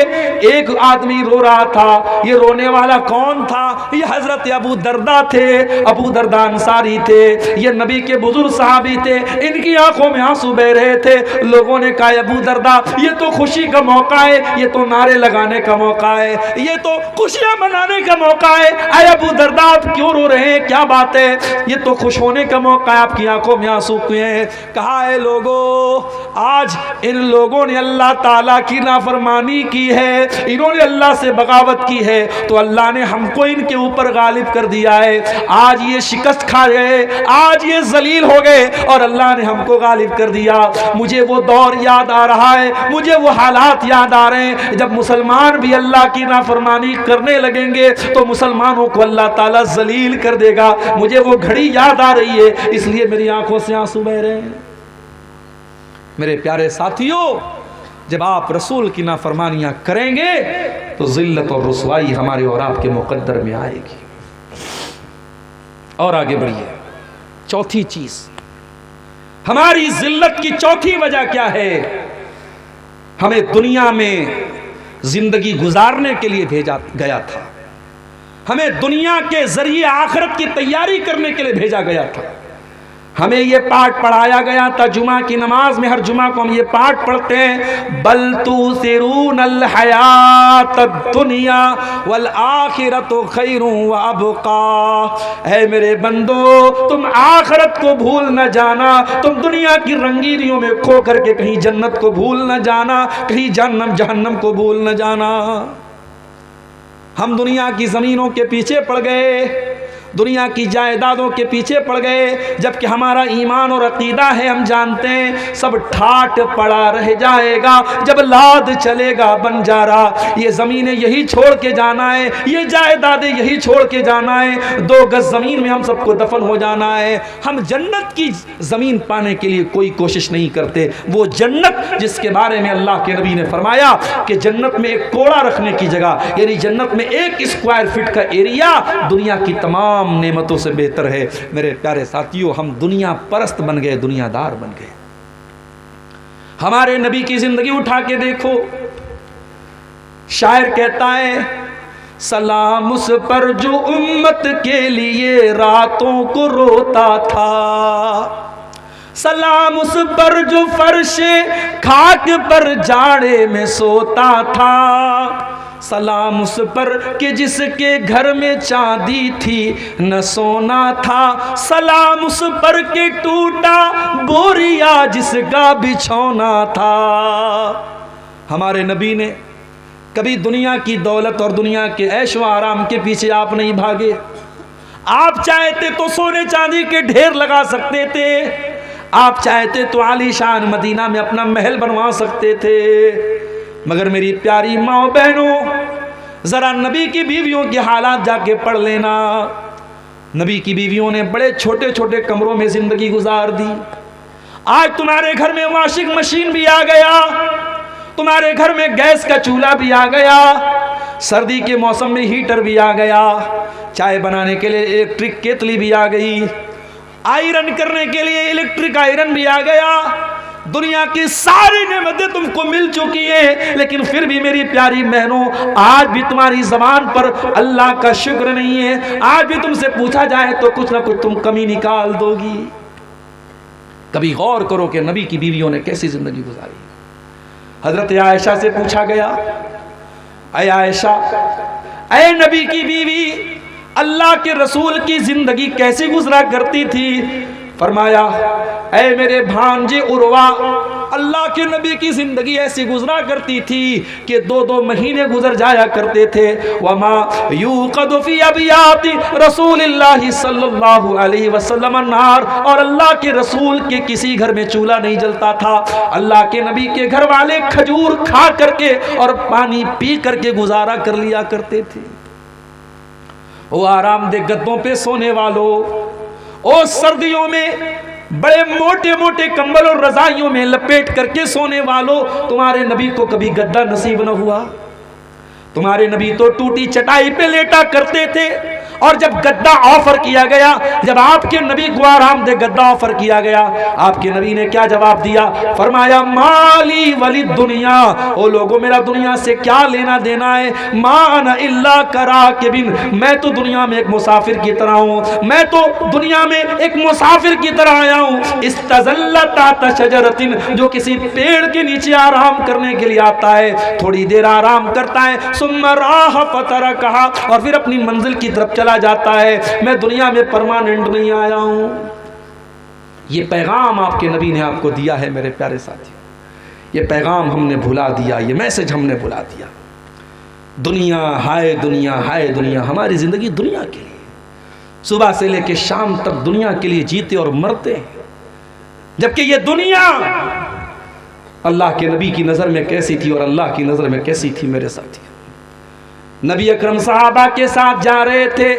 एक आदमी रो रहा था। ये रोने वाला कौन था? ये हजरत अबू दरदा थे। अबू दरदा अंसारी थे, ये नबी के बुजुर्ग सहाबी थे। इनकी आंखों में आंसू बह रहे थे। लोगों ने कहा, अबू दरदा, ये तो खुशी का मौका है, ये तो नारे लगाने का मौका है, ये तो खुशियां मनाने का मौका है। अरे अबू दरदा, आप क्यों रो रहे हैं? क्या बात है? ये तो खुश होने का मौका है, आपकी आंखों में आंसू क्यों हैं? कहा है लोगों, आज इन लोगों ने अल्लाह ताला की नाफरमानी की है, इन्होंने अल्लाह से बगावत की है, तो अल्लाह ने हमको इनके ऊपर गालिब कर दिया है। आज ये शिकस्त खा गए, आज ये जलील हो गए और अल्लाह ने हमको गालिब कर दिया। मुझे वो दौर याद आ रहा है, मुझे वो हालात याद आ रहे हैं जब मुसलमान भी अल्लाह की नाफरमानी करने लगेंगे तो मुसलमानों को अल्लाह ताला जलील कर देगा। मुझे वो घड़ी याद आ रही है, इसलिए मेरी आंखों से आंसू बह रहे हैं। मेरे प्यारे साथियों, जब आप रसूल की नाफरमानियां करेंगे तो जिल्लत और रुसवाई हमारे और आपके मुकद्दर में आएगी। और आगे बढ़िए, चौथी चीज, हमारी जिल्लत की चौथी वजह क्या है? हमें दुनिया में जिंदगी गुजारने के लिए भेजा गया था, हमें दुनिया के जरिए आखिरत की तैयारी करने के लिए भेजा गया था। हमें ये पाठ पढ़ाया गया था जुमा की नमाज में, हर जुमा को हम ये पाठ पढ़ते हैं, बल तुसिरूनल हयात दुनिया वल आखिरतु खैरुन व अबका। है मेरे बंदो, तुम आखिरत को भूल न जाना, तुम दुनिया की रंगीनियों में खो करके कहीं जन्नत को भूल न जाना, कहीं जहन्नम को भूल न जाना। हम दुनिया की जमीनों के पीछे पड़ गए, दुनिया की जायदादों के पीछे पड़ गए, जबकि हमारा ईमान और अकीदा है, हम जानते हैं सब ठाट पड़ा रह जाएगा जब लाद चलेगा बंजारा। ये ज़मीनें यही छोड़ के जाना है, ये जायदादें यही छोड़ के जाना है, 2 गज ज़मीन में हम सबको दफन हो जाना है। हम जन्नत की ज़मीन पाने के लिए कोई कोशिश नहीं करते। वो जन्नत जिसके बारे में अल्लाह के नबी ने फरमाया कि जन्नत में एक कोड़ा रखने की जगह, यानी जन्नत में 1 स्क्वायर फीट का एरिया दुनिया की तमाम नेमतों से बेहतर है। मेरे प्यारे साथियों, हम दुनिया परस्त बन गए, दुनियादार बन गए। हमारे नबी की जिंदगी उठा के देखो, शायर कहता है, सलाम उस पर जो उम्मत के लिए रातों को रोता था, सलाम उस पर जो फर्शे खाक पर जाड़े में सोता था, सलाम उस पर कि जिसके घर में चांदी थी न सोना था, सलाम उस पर कि टूटा बोरिया जिसका बिछौना था। हमारे नबी ने कभी दुनिया की दौलत और दुनिया के ऐश व आराम के पीछे आप नहीं भागे। आप चाहते तो सोने चांदी के ढेर लगा सकते थे, आप चाहते तो आलीशान मदीना में अपना महल बनवा सकते थे, मगर मेरी प्यारी माँ बहनों, जरा नबी की बीवियों के हालात जाके पढ़ लेना। नबी की बीवियों ने बड़े छोटे छोटे कमरों में जिंदगी गुजार दी। आज तुम्हारे घर में वॉशिंग मशीन भी आ गया, तुम्हारे घर में गैस का चूल्हा भी आ गया, सर्दी के मौसम में हीटर भी आ गया, चाय बनाने के लिए इलेक्ट्रिक केतली भी आ गई, आयरन करने के लिए इलेक्ट्रिक आयरन भी आ गया। दुनिया की सारी नेमतें तुमको मिल चुकी है, लेकिन फिर भी मेरी प्यारी बहनों, आज भी तुम्हारी जबान पर अल्लाह का शुक्र नहीं है। आज भी तुमसे पूछा जाए तो कुछ ना कुछ तुम कमी निकाल दोगी। कभी गौर करो कि नबी की बीवियों ने कैसी जिंदगी गुजारी। हजरत आयशा से पूछा गया, अय आयशा, अय नबी की बीवी, अल्लाह के रसूल की जिंदगी कैसे गुजरा करती थी? फरमाया, ऐ मेरे भांजे उर्वा, अल्लाह के नबी की जिंदगी ऐसी गुजरा करती थी कि 2-2 महीने गुजर जाया करते थे। वमा यूक़दु फी अबियाति रसूलिल्लाहि सल्लल्लाहु अलैहि वसल्लम अन्नार, और अल्लाह के रसूल के किसी घर में चूल्हा नहीं जलता था। अल्लाह के नबी के घर वाले खजूर खा करके और पानी पी करके गुजारा कर लिया करते थे। वो आरामदेह गद्दों पे सोने वालों, ओ सर्दियों में बड़े मोटे मोटे कंबल और रजाइयों में लपेट करके सोने वालों, तुम्हारे नबी को कभी गद्दा नसीब न हुआ। तुम्हारे नबी तो टूटी चटाई पे लेटा करते थे, और जब गद्दा ऑफर किया गया, जब आपके नबी को आरामदेह गद्दा ऑफर किया गया, आपके नबी ने क्या जवाब दिया? फरमाया, माली वली दुनिया, ओ लोगों, मेरा दुनिया से क्या लेना देना है? मान इल्ला करा के बिन, मैं तो दुनिया में एक मुसाफिर की तरह हूँ, मैं तो दुनिया में एक मुसाफिर की तरह आया हूँ। इस्तज़ल्लता तशजरतिन, जो किसी पेड़ के नीचे आराम करने के लिए आता है, थोड़ी देर आराम करता है, सुम्मा राह फतरा कहा, और फिर अपनी मंजिल की तरफ चला जाता है। मैं दुनिया में परमानेंट नहीं आया हूं। ये पैगाम आपके नबी ने आपको दिया है मेरे प्यारे साथी। ये पैगाम हमने भुला दिया, ये मैसेज हमने भुला दिया। दुनिया हाय दुनिया, हाय दुनिया। हमारी ज़िंदगी दुनिया के लिए, सुबह से लेकर शाम तक दुनिया के लिए जीते और मरते हैं, जबकि ये दुनिया अल्लाह के नबी की नज़र में कैसी थी और अल्लाह की नज़र में कैसी थी मेरे साथी। नबी अकरम सहाबा के साथ जा रहे थे,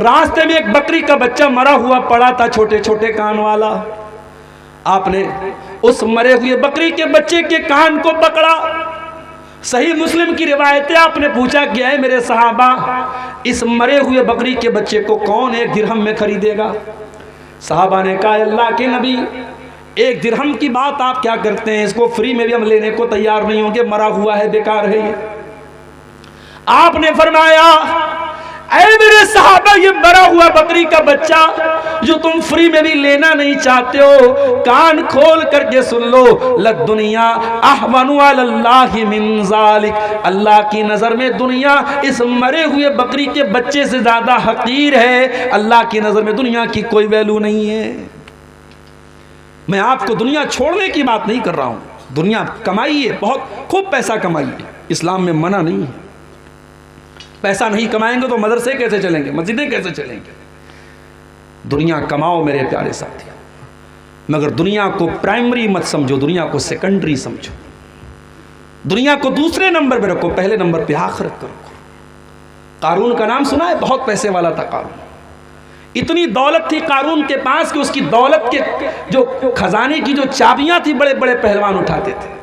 रास्ते में एक बकरी का बच्चा मरा हुआ पड़ा था, छोटे छोटे कान वाला। आपने उस मरे हुए बकरी के बच्चे के कान को पकड़ा। सही मुस्लिम की रिवायत है, आपने पूछा क्या है मेरे सहाबा, इस मरे हुए बकरी के बच्चे को कौन 1 दिरहम में खरीदेगा? सहाबा ने कहा अल्लाह के नबी, 1 दिरहम की बात आप क्या करते हैं, इसको फ्री में भी हम लेने को तैयार नहीं होंगे, मरा हुआ है, बेकार है ये। आपने फरमाया ऐ मेरे सहाबा, ये मरा हुआ बकरी का बच्चा जो तुम फ्री में भी लेना नहीं चाहते हो, कान खोल करके सुन लो, लद दुनिया अहवनु अलल्लाहि मिन ज़ालिक। अल्लाह की नज़र में दुनिया इस मरे हुए बकरी के बच्चे से ज़्यादा हकीर है। अल्लाह की नज़र में दुनिया की कोई वैल्यू नहीं है। मैं आपको दुनिया छोड़ने की बात नहीं कर रहा हूँ, दुनिया कमाइए, बहुत खूब पैसा कमाइए, इस्लाम में मना नहीं है। पैसा नहीं कमाएंगे तो मदरसे कैसे चलेंगे, मस्जिदें कैसे चलेंगे? दुनिया कमाओ मेरे प्यारे साथी, मगर दुनिया को प्राइमरी मत समझो, दुनिया को सेकेंडरी समझो। दुनिया को दूसरे नंबर पे रखो, पहले नंबर पे आखिरत को रखो। कारून का नाम सुना है? बहुत पैसे वाला था कारून। इतनी दौलत थी कारून के पास कि उसकी दौलत के जो खजाने की जो चाबियां थी बड़े बड़े पहलवान उठाते थे।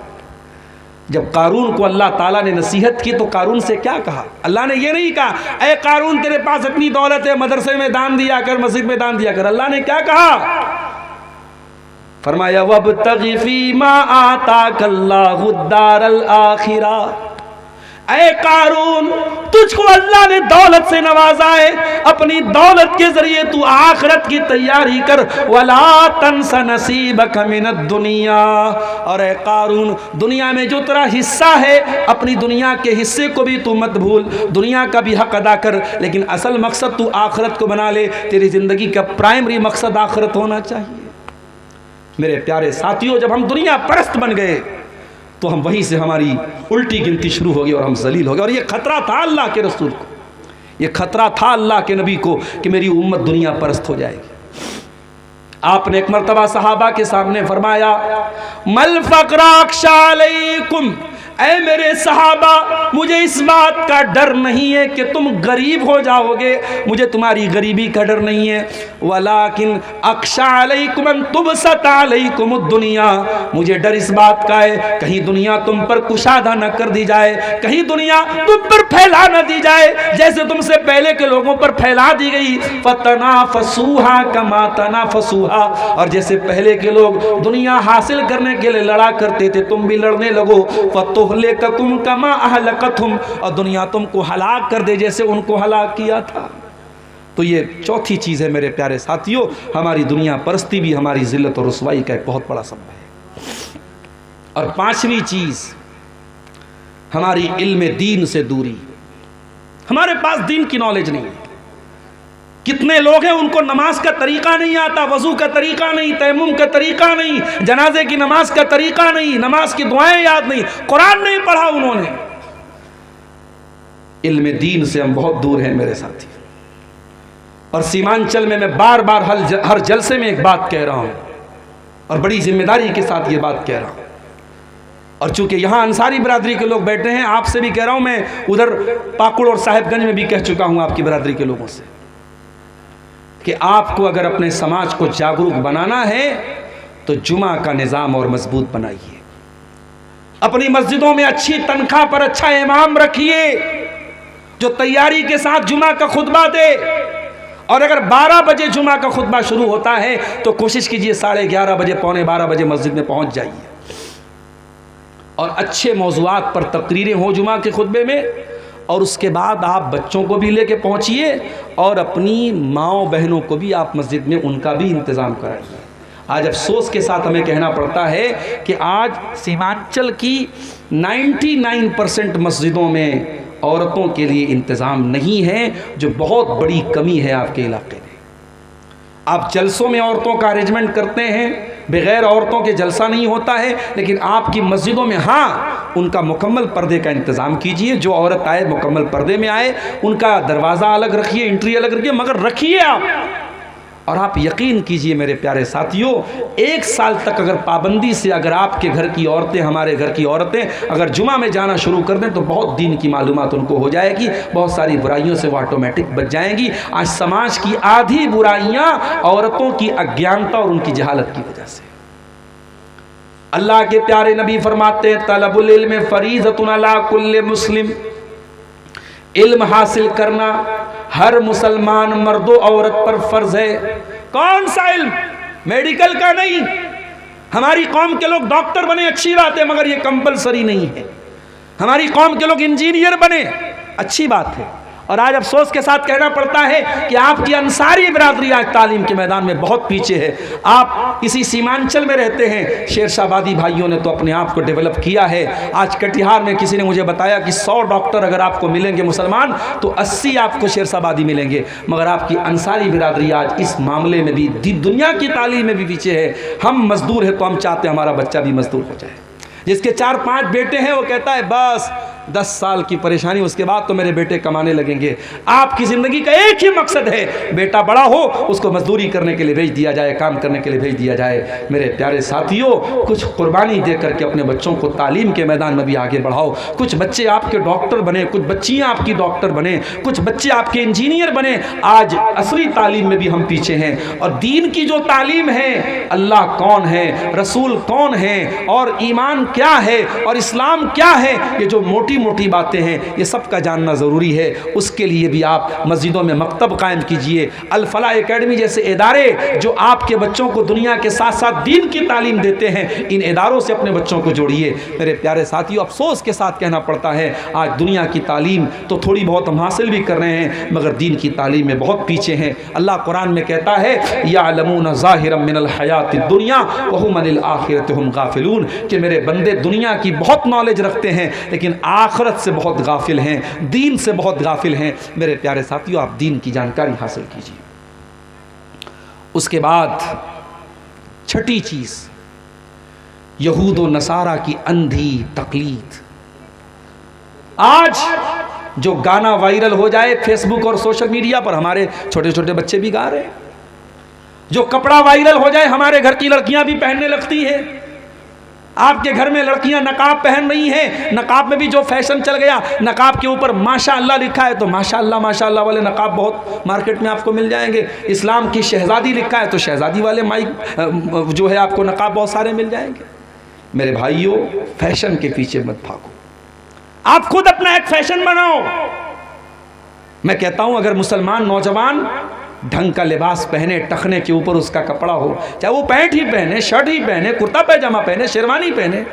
जब कारून को अल्लाह ताला ने नसीहत की तो कारून से क्या कहा? अल्लाह ने ये नहीं कहा ऐ कारून तेरे पास इतनी दौलत है, मदरसे में दान दिया कर, मस्जिद में दान दिया कर। अल्लाह ने क्या कहा? फरमाया वब्तगी फीमा आताकल्लाहु दारल आखिरा। ऐ कारून, तुझको अल्लाह ने दौलत से नवाजा है, अपनी दौलत के जरिए तू आखिरत की तैयारी कर। वला तंसा नसीबक मिनद दुनिया। और ऐ कारून, दुनिया में जो तेरा हिस्सा है, अपनी दुनिया के हिस्से को भी तू मत भूल, दुनिया का भी हक अदा कर, लेकिन असल मकसद तू आखिरत को बना ले। तेरी जिंदगी का प्राइमरी मकसद आखिरत होना चाहिए। मेरे प्यारे साथियों, जब हम दुनिया परस्त बन गए तो हम वहीं से हमारी उल्टी गिनती शुरू होगी और हम जलील हो गए। और ये खतरा था अल्लाह के रसूल को, ये खतरा था अल्लाह के नबी को कि मेरी उम्मत दुनिया परस्त हो जाएगी। आपने एक मर्तबा सहाबा के सामने फरमाया मल फक़रा अख्शा अलैकुम, ऐ मेरे सहाबा, मुझे इस बात का डर नहीं है कि तुम गरीब हो जाओगे, मुझे तुम्हारी गरीबी का डर नहीं है। वलाकिन अख्शा अलैकुम अन तुबसत अलैकुम दुनिया, मुझे डर इस बात का है कहीं दुनिया तुम पर कुशादा न कर दी जाए, कहीं दुनिया तुम पर फैला न दी जाए जैसे तुमसे पहले के लोगों पर फैला दी गई। फतनाफसूहा कमा तनाफसूहा, और जैसे पहले के लोग दुनिया हासिल करने के लिए लड़ा करते थे, तुम भी लड़ने लगो। फतुहलिककुम कमा अहलकतहुम, और दुनिया तुमको हलाक कर दे जैसे उनको हलाक किया था। तो ये चौथी चीज़ है मेरे प्यारे साथियों, हमारी दुनिया परस्ती भी हमारी जिल्लत और रुसवाई का एक बहुत बड़ा सबब है। और पांचवी चीज़ हमारी इल्म दीन से दूरी। हमारे पास दीन की नॉलेज नहीं है। कितने लोग हैं उनको नमाज का तरीका नहीं आता, वजू का तरीका नहीं, तयम्मुम का तरीका नहीं, जनाजे की नमाज का तरीका नहीं, नमाज की दुआएं याद नहीं, कुरान नहीं पढ़ा उन्होंने। इल्म दीन से हम बहुत दूर हैं मेरे साथी। और सीमांचल में मैं बार बार हर जलसे में एक बात कह रहा हूं और बड़ी जिम्मेदारी के साथ ये बात कह रहा हूं। और चूंकि यहाँ अंसारी बिरादरी के लोग बैठे हैं, आपसे भी कह रहा हूं, मैं उधर पाकुड़ और साहिबगंज में भी कह चुका हूं आपकी बिरादरी के लोगों से कि आपको अगर अपने समाज को जागरूक बनाना है तो जुमा का निज़ाम और मजबूत बनाइए। अपनी मस्जिदों में अच्छी तनख्वाह पर अच्छा इमाम रखिए जो तैयारी के साथ जुमा का खुतबा दे। और अगर 12 बजे जुमा का खुतबा शुरू होता है तो कोशिश कीजिए 11:30 बजे, 11:15 बजे मस्जिद में पहुंच जाइए और अच्छे मौज़ूआत पर तकरीरें हो जुमा के खुतबे में। और उसके बाद आप बच्चों को भी लेके पहुंचिए और अपनी माँओं बहनों को भी आप मस्जिद में उनका भी इंतज़ाम कराइए। आज अफसोस के साथ हमें कहना पड़ता है कि आज सीमांचल की 99% मस्जिदों में औरतों के लिए इंतज़ाम नहीं है, जो बहुत बड़ी कमी है आपके इलाके में। आप जलसों में औरतों का अरेंजमेंट करते हैं, बग़ैर औरतों के जलसा नहीं होता है, लेकिन आपकी मस्जिदों में हाँ उनका मुकम्मल पर्दे का इंतज़ाम कीजिए। जो औरत आए मुकम्मल पर्दे में आए, उनका दरवाज़ा अलग रखिए, एंट्री अलग रखिए, मगर रखिए आप। और आप यकीन कीजिए मेरे प्यारे साथियों, 1 साल तक अगर पाबंदी से अगर आपके घर की औरतें, हमारे घर की औरतें अगर जुमा में जाना शुरू कर दें तो बहुत दीन की मालूमात उनको हो जाएगी, बहुत सारी बुराइयों से वो ऑटोमेटिक बच जाएंगी। आज समाज की आधी बुराइयां औरतों की अज्ञानता और उनकी जहालत की वजह से। अल्लाह के प्यारे नबी फरमाते हैं, तलबुल इल्म फरीज़तुन अला कुल्लि मुस्लिम, इल्म हासिल करना हर मुसलमान मर्दो औरत पर फर्ज है। कौन सा इल्म? मेडिकल का नहीं। हमारी कौम के लोग डॉक्टर बने, अच्छी बात है, मगर ये कंपलसरी नहीं है। हमारी कौम के लोग इंजीनियर बने, अच्छी बात है। और आज अफसोस के साथ कहना पड़ता है कि आपकी अंसारी बिरादरी आज तालीम के मैदान में बहुत पीछे है। आप इसी सीमांचल में रहते हैं, शेरशाबादी भाइयों ने तो अपने आप को डेवलप किया है। आज कटिहार में किसी ने मुझे बताया कि 100 डॉक्टर अगर आपको मिलेंगे मुसलमान तो 80 आपको शेरशाबादी मिलेंगे, मगर आपकी अंसारी बिरादरी आज इस मामले में भी दुनिया की तालीम में भी पीछे है। हम मजदूर हैं तो हम चाहते हैं हमारा बच्चा भी मजदूर हो जाए। जिसके 4-5 बेटे हैं वो कहता है बस 10 साल की परेशानी, उसके बाद तो मेरे बेटे कमाने लगेंगे। आपकी ज़िंदगी का एक ही मकसद है, बेटा बड़ा हो उसको मजदूरी करने के लिए भेज दिया जाए, काम करने के लिए भेज दिया जाए। मेरे प्यारे साथियों, कुछ कुर्बानी दे करके अपने बच्चों को तालीम के मैदान में भी आगे बढ़ाओ। कुछ बच्चे आपके डॉक्टर बने, कुछ बच्चियाँ आपकी डॉक्टर बने, कुछ बच्चे आपके इंजीनियर बने। आज असली तालीम में भी हम पीछे हैं। और दीन की जो तालीम है, अल्लाह कौन है, रसूल कौन है, और ईमान क्या है, और इस्लाम क्या है, ये जो मोटी बातें हैं ये सब का जानना ज़रूरी है। उसके लिए भी आप मस्जिदों में मकतब कायम कीजिए। अल फलाह एकेडमी जैसे इदारे जो आपके बच्चों को दुनिया के साथ साथ दीन की तालीम देते हैं, इन इदारों से अपने बच्चों को जोड़िए। मेरे प्यारे साथियों, अफसोस के साथ कहना पड़ता है आज दुनिया की तालीम तो थोड़ी बहुत हम हासिल भी कर रहे हैं, मगर दीन की तालीम में बहुत पीछे हैं। अल्लाह कुरान में कहता है यालमून ज़ाहिरम मिनल हयातिद दुनिया व हुम अनिल आखिरति हुम गाफिलून, कि मेरे बंदे दुनिया की बहुत नॉलेज रखते हैं लेकिन आखिरत से बहुत गाफिल हैं, दीन से बहुत गाफिल हैं। मेरे प्यारे साथियों, आप दीन की जानकारी हासिल कीजिए। उसके बाद छठी चीज, यहूद व नसारा की अंधी तकलीद। आज जो गाना वायरल हो जाए फेसबुक और सोशल मीडिया पर, हमारे छोटे छोटे बच्चे भी गा रहे हैं। जो कपड़ा वायरल हो जाए, हमारे घर की लड़कियां भी पहनने लगती हैं। आपके घर में लड़कियां नकाब पहन रही हैं, नकाब में भी जो फैशन चल गया, नकाब के ऊपर माशाअल्लाह लिखा है तो माशाअल्लाह वाले नकाब बहुत मार्केट में आपको मिल जाएंगे। इस्लाम की शहजादी लिखा है तो शहजादी वाले माइक जो है आपको नकाब बहुत सारे मिल जाएंगे। मेरे भाइयों, फैशन के पीछे मत भागो, आप खुद अपना एक फैशन बनाओ। मैं कहता हूं अगर मुसलमान नौजवान ढंग का लिबास पहने, टखने के ऊपर उसका कपड़ा हो, चाहे वो पैंट ही पहने, शर्ट ही पहने, कुर्ता पैजामा पहने, शेरवानी पहने,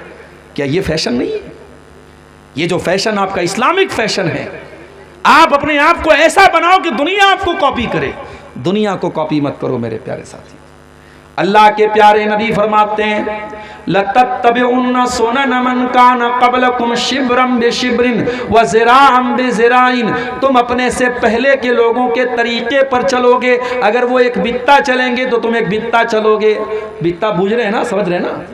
क्या ये फैशन नहीं है? ये जो फैशन आपका इस्लामिक फैशन है, आप अपने आप को ऐसा बनाओ कि दुनिया आपको कॉपी करे। दुनिया को कॉपी मत करो मेरे प्यारे साथी। अल्लाह के प्यारे नबी फरमाते हैं लतत्तबिउन्ना सुनन मन कान क़ब्लकुम शिब्रम बिशिब्रिन व ज़िराअम बिज़िराइन, तुम अपने से पहले के लोगों के तरीके पर चलोगे। अगर वो एक बित्ता चलेंगे तो तुम एक बित्ता चलोगे। बित्ता बूझ रहे हैं ना, समझ रहे हैं ना?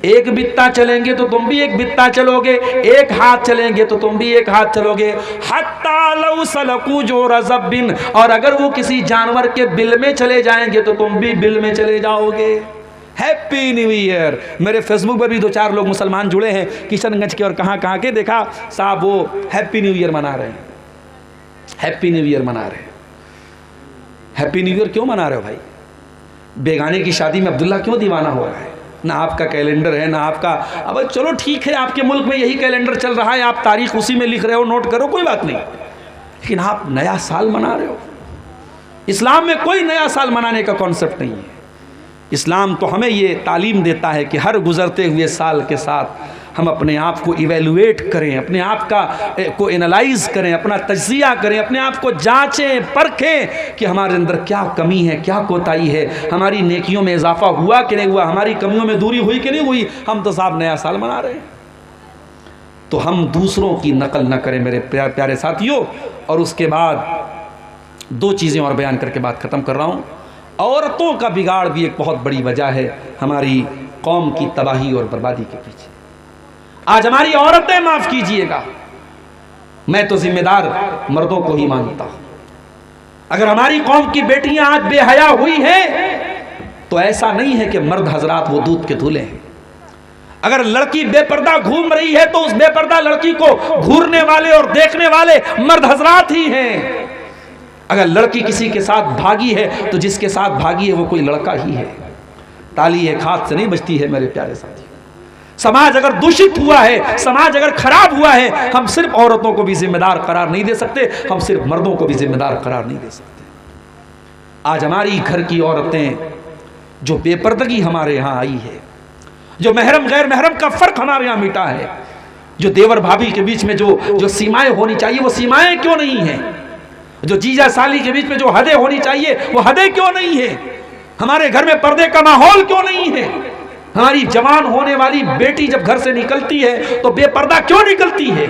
एक बित्ता चलेंगे तो तुम भी एक बित्ता चलोगे, एक हाथ चलेंगे तो तुम भी एक हाथ चलोगे। हत्ता लौ सलकू जो रज़बिन, और अगर वो किसी जानवर के बिल में चले जाएंगे तो तुम भी बिल में चले जाओगे। Happy new year. मेरे फेसबुक पर भी 2-4 लोग मुसलमान जुड़े हैं किशनगंज के और कहाँ के, देखा साहब वो हैप्पी न्यू ईयर मना रहे हैं। हैप्पी न्यू ईयर मना रहे हैं। हैप्पी न्यू ईयर क्यों मना रहे हो भाई? बेगाने की शादी में अब्दुल्ला क्यों दीवाना हो रहा है? ना आपका कैलेंडर है ना आपका। अब चलो ठीक है, आपके मुल्क में यही कैलेंडर चल रहा है, आप तारीख उसी में लिख रहे हो, नोट करो, कोई बात नहीं, लेकिन आप नया साल मना रहे हो। इस्लाम में कोई नया साल मनाने का कॉन्सेप्ट नहीं है। इस्लाम तो हमें ये तालीम देता है कि हर गुजरते हुए साल के साथ हम अपने आप को इवेलुएट करें, अपने आप को एनालाइज करें, अपना तज्जिया करें, अपने आप को जांचें परखें कि हमारे अंदर क्या कमी है, क्या कोताही है, हमारी नेकियों में इजाफा हुआ कि नहीं हुआ, हमारी कमियों में दूरी हुई कि नहीं हुई। हम तो साहब नया साल मना रहे हैं। तो हम दूसरों की नकल न करें मेरे प्यारे साथियों। और उसके बाद 2 चीज़ें और बयान करके बात ख़त्म कर रहा हूँ। औरतों का बिगाड़ भी एक बहुत बड़ी वजह है हमारी कौम की तबाही और बर्बादी के पीछे। आज हमारी औरतें, माफ कीजिएगा, मैं तो जिम्मेदार मर्दों को ही मानता हूं। अगर हमारी कौम की बेटियां आज बेहया हुई हैं तो ऐसा नहीं है कि मर्द हजरात वो दूध के धुले हैं। अगर लड़की बेपर्दा घूम रही है तो उस बेपर्दा लड़की को घूरने वाले और देखने वाले मर्द हजरात ही हैं। अगर लड़की किसी के साथ भागी है तो जिसके साथ भागी है वो कोई लड़का ही है। ताली एक हाथ से नहीं बजती है मेरे प्यारे साथी। समाज अगर दूषित हुआ है, समाज अगर खराब हुआ है, हम सिर्फ औरतों को भी जिम्मेदार करार नहीं दे सकते, हम सिर्फ मर्दों को भी जिम्मेदार करार नहीं दे सकते। आज हमारी घर की औरतें जो बेपर्दगी हमारे यहाँ आई है, जो महरम गैर महरम का फर्क हमारे यहाँ मिटा है, जो देवर भाभी के बीच में जो सीमाएं होनी चाहिए वो सीमाएं क्यों नहीं है, जो जीजा साली के बीच में जो हदें होनी चाहिए वो हदें क्यों नहीं है, हमारे घर में पर्दे का माहौल क्यों नहीं है, हमारी जवान होने वाली बेटी जब घर से निकलती है तो बेपर्दा क्यों निकलती है,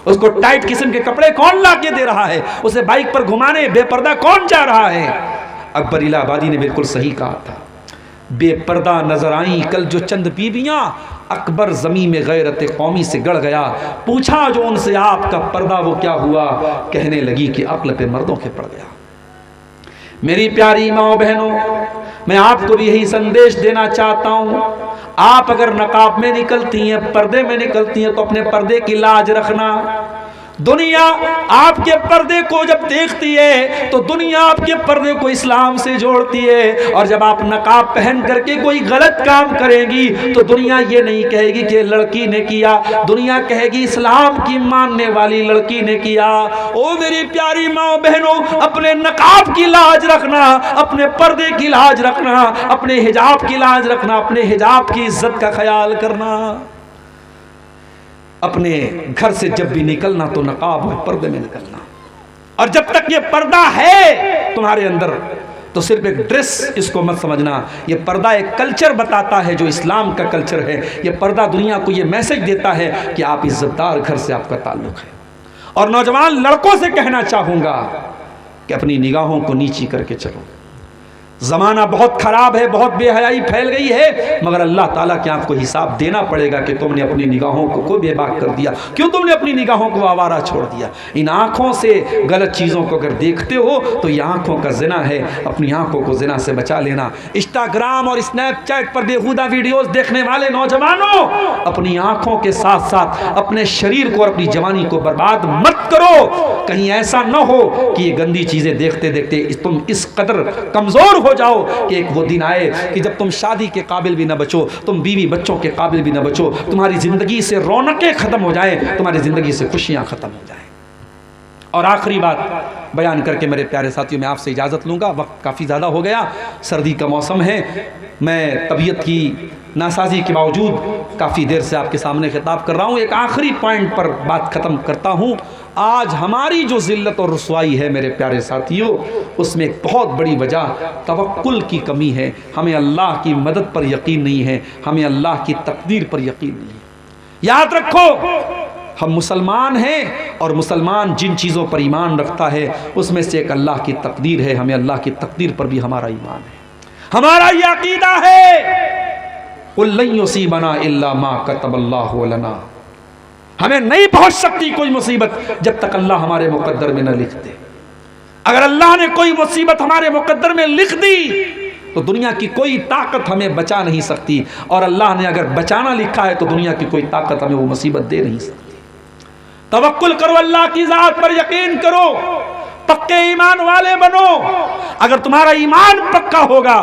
उसको टाइट किस्म के कपड़े कौन ला के दे रहा है, उसे बाइक पर घुमाने बेपर्दा कौन जा रहा है। अकबर इलाहाबादी ने बिल्कुल सही कहा था, बेपर्दा नजर आई कल जो चंद बीबियां, अकबर जमी में गैरत कौमी से गड़ गया। पूछा जो उनसे आपका पर्दा वो क्या हुआ, कहने लगी कि अक्ल पे मर्दों के पड़ गया। मेरी प्यारी माओ बहनों, मैं आपको भी यही संदेश देना चाहता हूं, आप अगर नकाब में निकलती हैं, पर्दे में निकलती हैं तो अपने पर्दे की लाज रखना। दुनिया आपके पर्दे को जब देखती है तो दुनिया आपके पर्दे को इस्लाम से जोड़ती है, और जब आप नकाब पहन करके कोई गलत काम करेंगी तो दुनिया ये नहीं कहेगी कि लड़की ने किया, दुनिया कहेगी इस्लाम की मानने वाली लड़की ने किया। ओ मेरी प्यारी माँ बहनों, अपने नकाब की लाज रखना, अपने पर्दे की लाज रखना, अपने हिजाब की लाज रखना, अपने हिजाब की इज्जत का ख्याल करना। अपने घर से जब भी निकलना तो नकाब और पर्दे में निकलना, और जब तक ये पर्दा है तुम्हारे अंदर तो सिर्फ एक ड्रेस इसको मत समझना, ये पर्दा एक कल्चर बताता है जो इस्लाम का कल्चर है। ये पर्दा दुनिया को ये मैसेज देता है कि आप इज्जतदार घर से आपका ताल्लुक है। और नौजवान लड़कों से कहना चाहूंगा कि अपनी निगाहों को नीची करके चलो। ज़माना बहुत ख़राब है, बहुत बेहयाई फैल गई है, मगर अल्लाह ताला के आपको हिसाब देना पड़ेगा कि तुमने अपनी निगाहों को बेबाक कर दिया, क्यों तुमने अपनी निगाहों को आवारा छोड़ दिया। इन आँखों से गलत चीज़ों को अगर देखते हो तो ये आँखों का ज़िना है, अपनी आँखों को ज़िना से बचा लेना। इंस्टाग्राम और स्नैपचैट पर बेहुदा वीडियोज़ देखने वाले नौजवानों, अपनी आँखों के साथ साथ अपने शरीर को और अपनी जवानी को बर्बाद मत करो। कहीं ऐसा न हो कि ये गंदी चीज़ें देखते देखते तुम इस कदर कमज़ोर हो जाओ कि एक वो दिन आए कि जब तुम शादी के काबिल भी न बचो, तुम बीवी बच्चों के काबिल भी न बचो, तुम्हारी जिंदगी से रौनकें खत्म हो जाएं, तुम्हारी जिंदगी से खुशियां खत्म हो जाएं। और आखिरी बात बयान करके मेरे प्यारे साथियों मैं आपसे इजाज़त लूँगा, वक्त काफ़ी ज़्यादा हो गया, सर्दी का मौसम है, मैं तबीयत की नासाजी के बावजूद काफ़ी देर से आपके सामने खिताब कर रहा हूँ। एक आखिरी पॉइंट पर बात ख़त्म करता हूँ। आज हमारी जो ज़िल्लत और रुसवाई है मेरे प्यारे साथियों, उसमें एक बहुत बड़ी वजह तवक्कुल की कमी है। हमें अल्लाह की मदद पर यकीन नहीं है, हमें अल्लाह की तकदीर पर यकीन नहीं है। याद रखो, हम मुसलमान हैं और मुसलमान जिन चीज़ों पर ईमान रखता है उसमें से एक अल्लाह की तकदीर है। हमें अल्लाह की तकदीर पर भी हमारा ईमान है, हमारा ये अकीदा है, कुल्लन युसीबना इल्ला मा कतबल्लाहु लना। हमें नहीं पहुंच सकती कोई मुसीबत जब तक अल्लाह हमारे मुकद्दर में न लिख दे। अगर अल्लाह ने कोई मुसीबत हमारे मुकद्दर में लिख दी तो दुनिया की कोई ताकत हमें बचा नहीं सकती, और अल्लाह ने अगर बचाना लिखा है तो दुनिया की कोई ताकत हमें वो मुसीबत दे नहीं सकती। तवक्कुल करो, अल्लाह की ज़ात पर यकीन करो, पक्के ईमान वाले बनो। अगर तुम्हारा ईमान पक्का होगा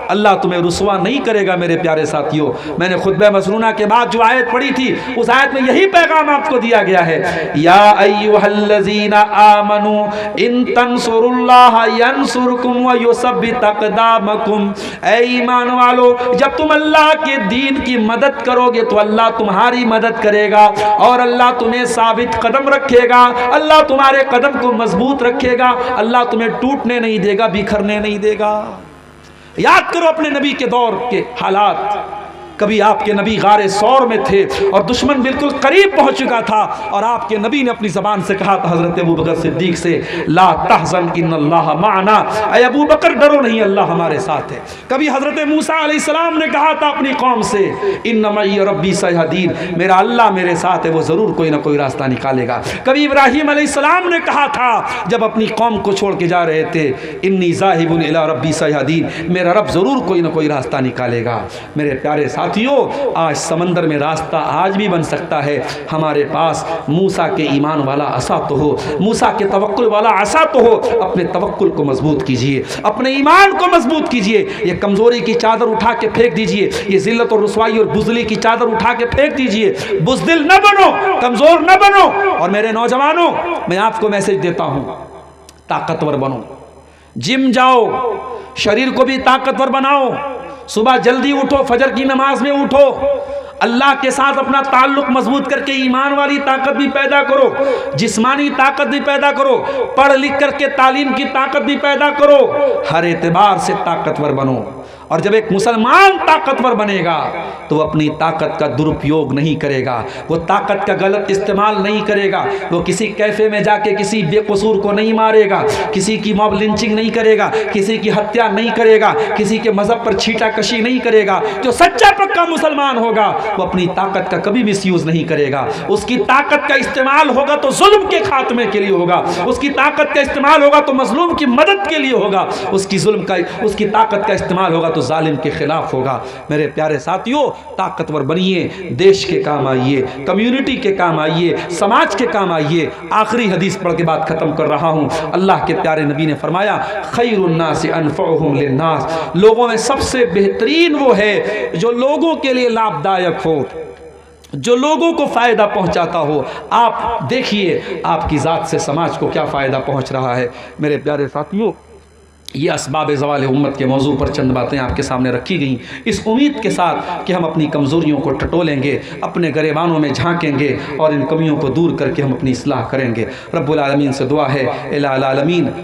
अल्लाह तुम्हें रुसवा नहीं करेगा। मेरे प्यारे साथियों, मैंने खुतबा मसनूना के बाद जो आयत पढ़ी थी उस आयत में यही पैगाम आपको दिया गया है, या अय्युहल्लज़ीना आमनू इन तंसुरुल्लाह यंसुरकुम व युसब्बित अक़दामकुम। ऐ ईमान वालो, जब तुम अल्लाह के दीन की मदद करोगे तो अल्लाह तुम्हारी मदद करेगा और अल्लाह तुम्हें साबित कदम रखेगा, अल्लाह तुम्हारे कदम को मजबूत रखेगा, अल्लाह तुम्हें टूटने नहीं देगा, बिखरने नहीं देगा। याद करो अपने नबी के दौर के हालात, कभी आपके नबी गारे सौर में थे और दुश्मन बिल्कुल करीब पहुंच चुका था और आपके नबी ने अपनी ज़बान से कहा था हज़रत अबू बकर सिद्दीक से, ला तहज़न इन्नल्लाह माना, ऐ अबू बकर डरो नहीं, अल्लाह हमारे साथ है। कभी हज़रत मूसा अलैहिस्सलाम ने कहा था अपनी कौम से, इन्ना मई रब्बी सयहदीन, मेरा अल्लाह मेरे साथ है, वो ज़रूर कोई ना कोई रास्ता निकालेगा। कभी इब्राहीम अलैहिस्सलाम ने कहा था जब अपनी कौम को छोड़ के जा रहे थे, इन्नी ज़ाहिबुन इला रब्बी सयहदीन, मेरा रब ज़रूर कोई ना कोई रास्ता निकालेगा। मेरे प्यारे साथियों, आज समंदर में रास्ता आज भी बन सकता है। हमारे पास मूसा के ईमान वाला असा तो हो, मूसा के तवक्कुल वाला असा तो हो। अपने तवक्कुल को मजबूत कीजिए, अपने ईमान को मजबूत कीजिए। ये कमज़ोरी की चादर उठा के फेंक दीजिए, ये ज़िल्लत और रुसवाई और बुज़दिली की चादर उठा के फेंक दीजिए। बुज़दिल न बनो, कमज़ोर न बनो। और मेरे नौजवानों, मैं आपको मैसेज देता हूँ, ताकतवर बनो, जिम जाओ, शरीर को भी ताकतवर बनाओ, सुबह जल्दी उठो, फजर की नमाज में उठो, अल्लाह के साथ अपना ताल्लुक मजबूत करके ईमान वाली ताकत भी पैदा करो, जिस्मानी ताकत भी पैदा करो, पढ़ लिख करके तालीम की ताकत भी पैदा करो। हर एतबार से ताकतवर बनो। और जब एक मुसलमान ताकतवर बनेगा तो वो अपनी ताकत का दुरुपयोग नहीं करेगा, वो ताकत का गलत इस्तेमाल नहीं करेगा, वो किसी कैफे में जाके किसी बेकसूर को नहीं मारेगा, किसी की मॉब लिंचिंग नहीं करेगा, किसी की हत्या नहीं करेगा, किसी के मजहब पर छीटाकशी नहीं करेगा। जो सच्चा पक्का मुसलमान होगा वो अपनी ताकत का कभी मिसयूज नहीं करेगा। उसकी ताकत का इस्तेमाल होगा तो जुल्म के खात्मे के लिए होगा, उसकी ताकत का इस्तेमाल होगा तो मजलूम की मदद के लिए होगा, उसकी ताकत का इस्तेमाल होगा तो जालिम के खिलाफ होगा। मेरे प्यारे साथियों, ताकतवर बनिए, देश के काम आइए, कम्युनिटी के काम आइए, समाज के काम आइए। आखिरी हदीस पढ़ के बात खत्म कर रहा हूँ। अल्लाह के प्यारे नबी ने फरमाया, खैरुन्नास अनफउहुम लिन्नास, लोगों में सबसे बेहतरीन वो है जो लोगों के लिए लाभदायक हो, जो लोगों को फ़ायदा पहुंचाता हो। आप देखिए आपकी ज़ात से समाज को क्या फ़ायदा पहुंच रहा है। मेरे प्यारे साथियों, ये असबाब ज़वाल उम्मत के मौजू पर चंद बातें आपके सामने रखी गई, इस उम्मीद के साथ कि हम अपनी कमज़ोरियों को टटोलेंगे, अपने गरेबानों में झांकेंगे और इन कमियों को दूर करके हम अपनी इस्लाह करेंगे। रब्बुल आलमीन से दुआ है, इला आलमीन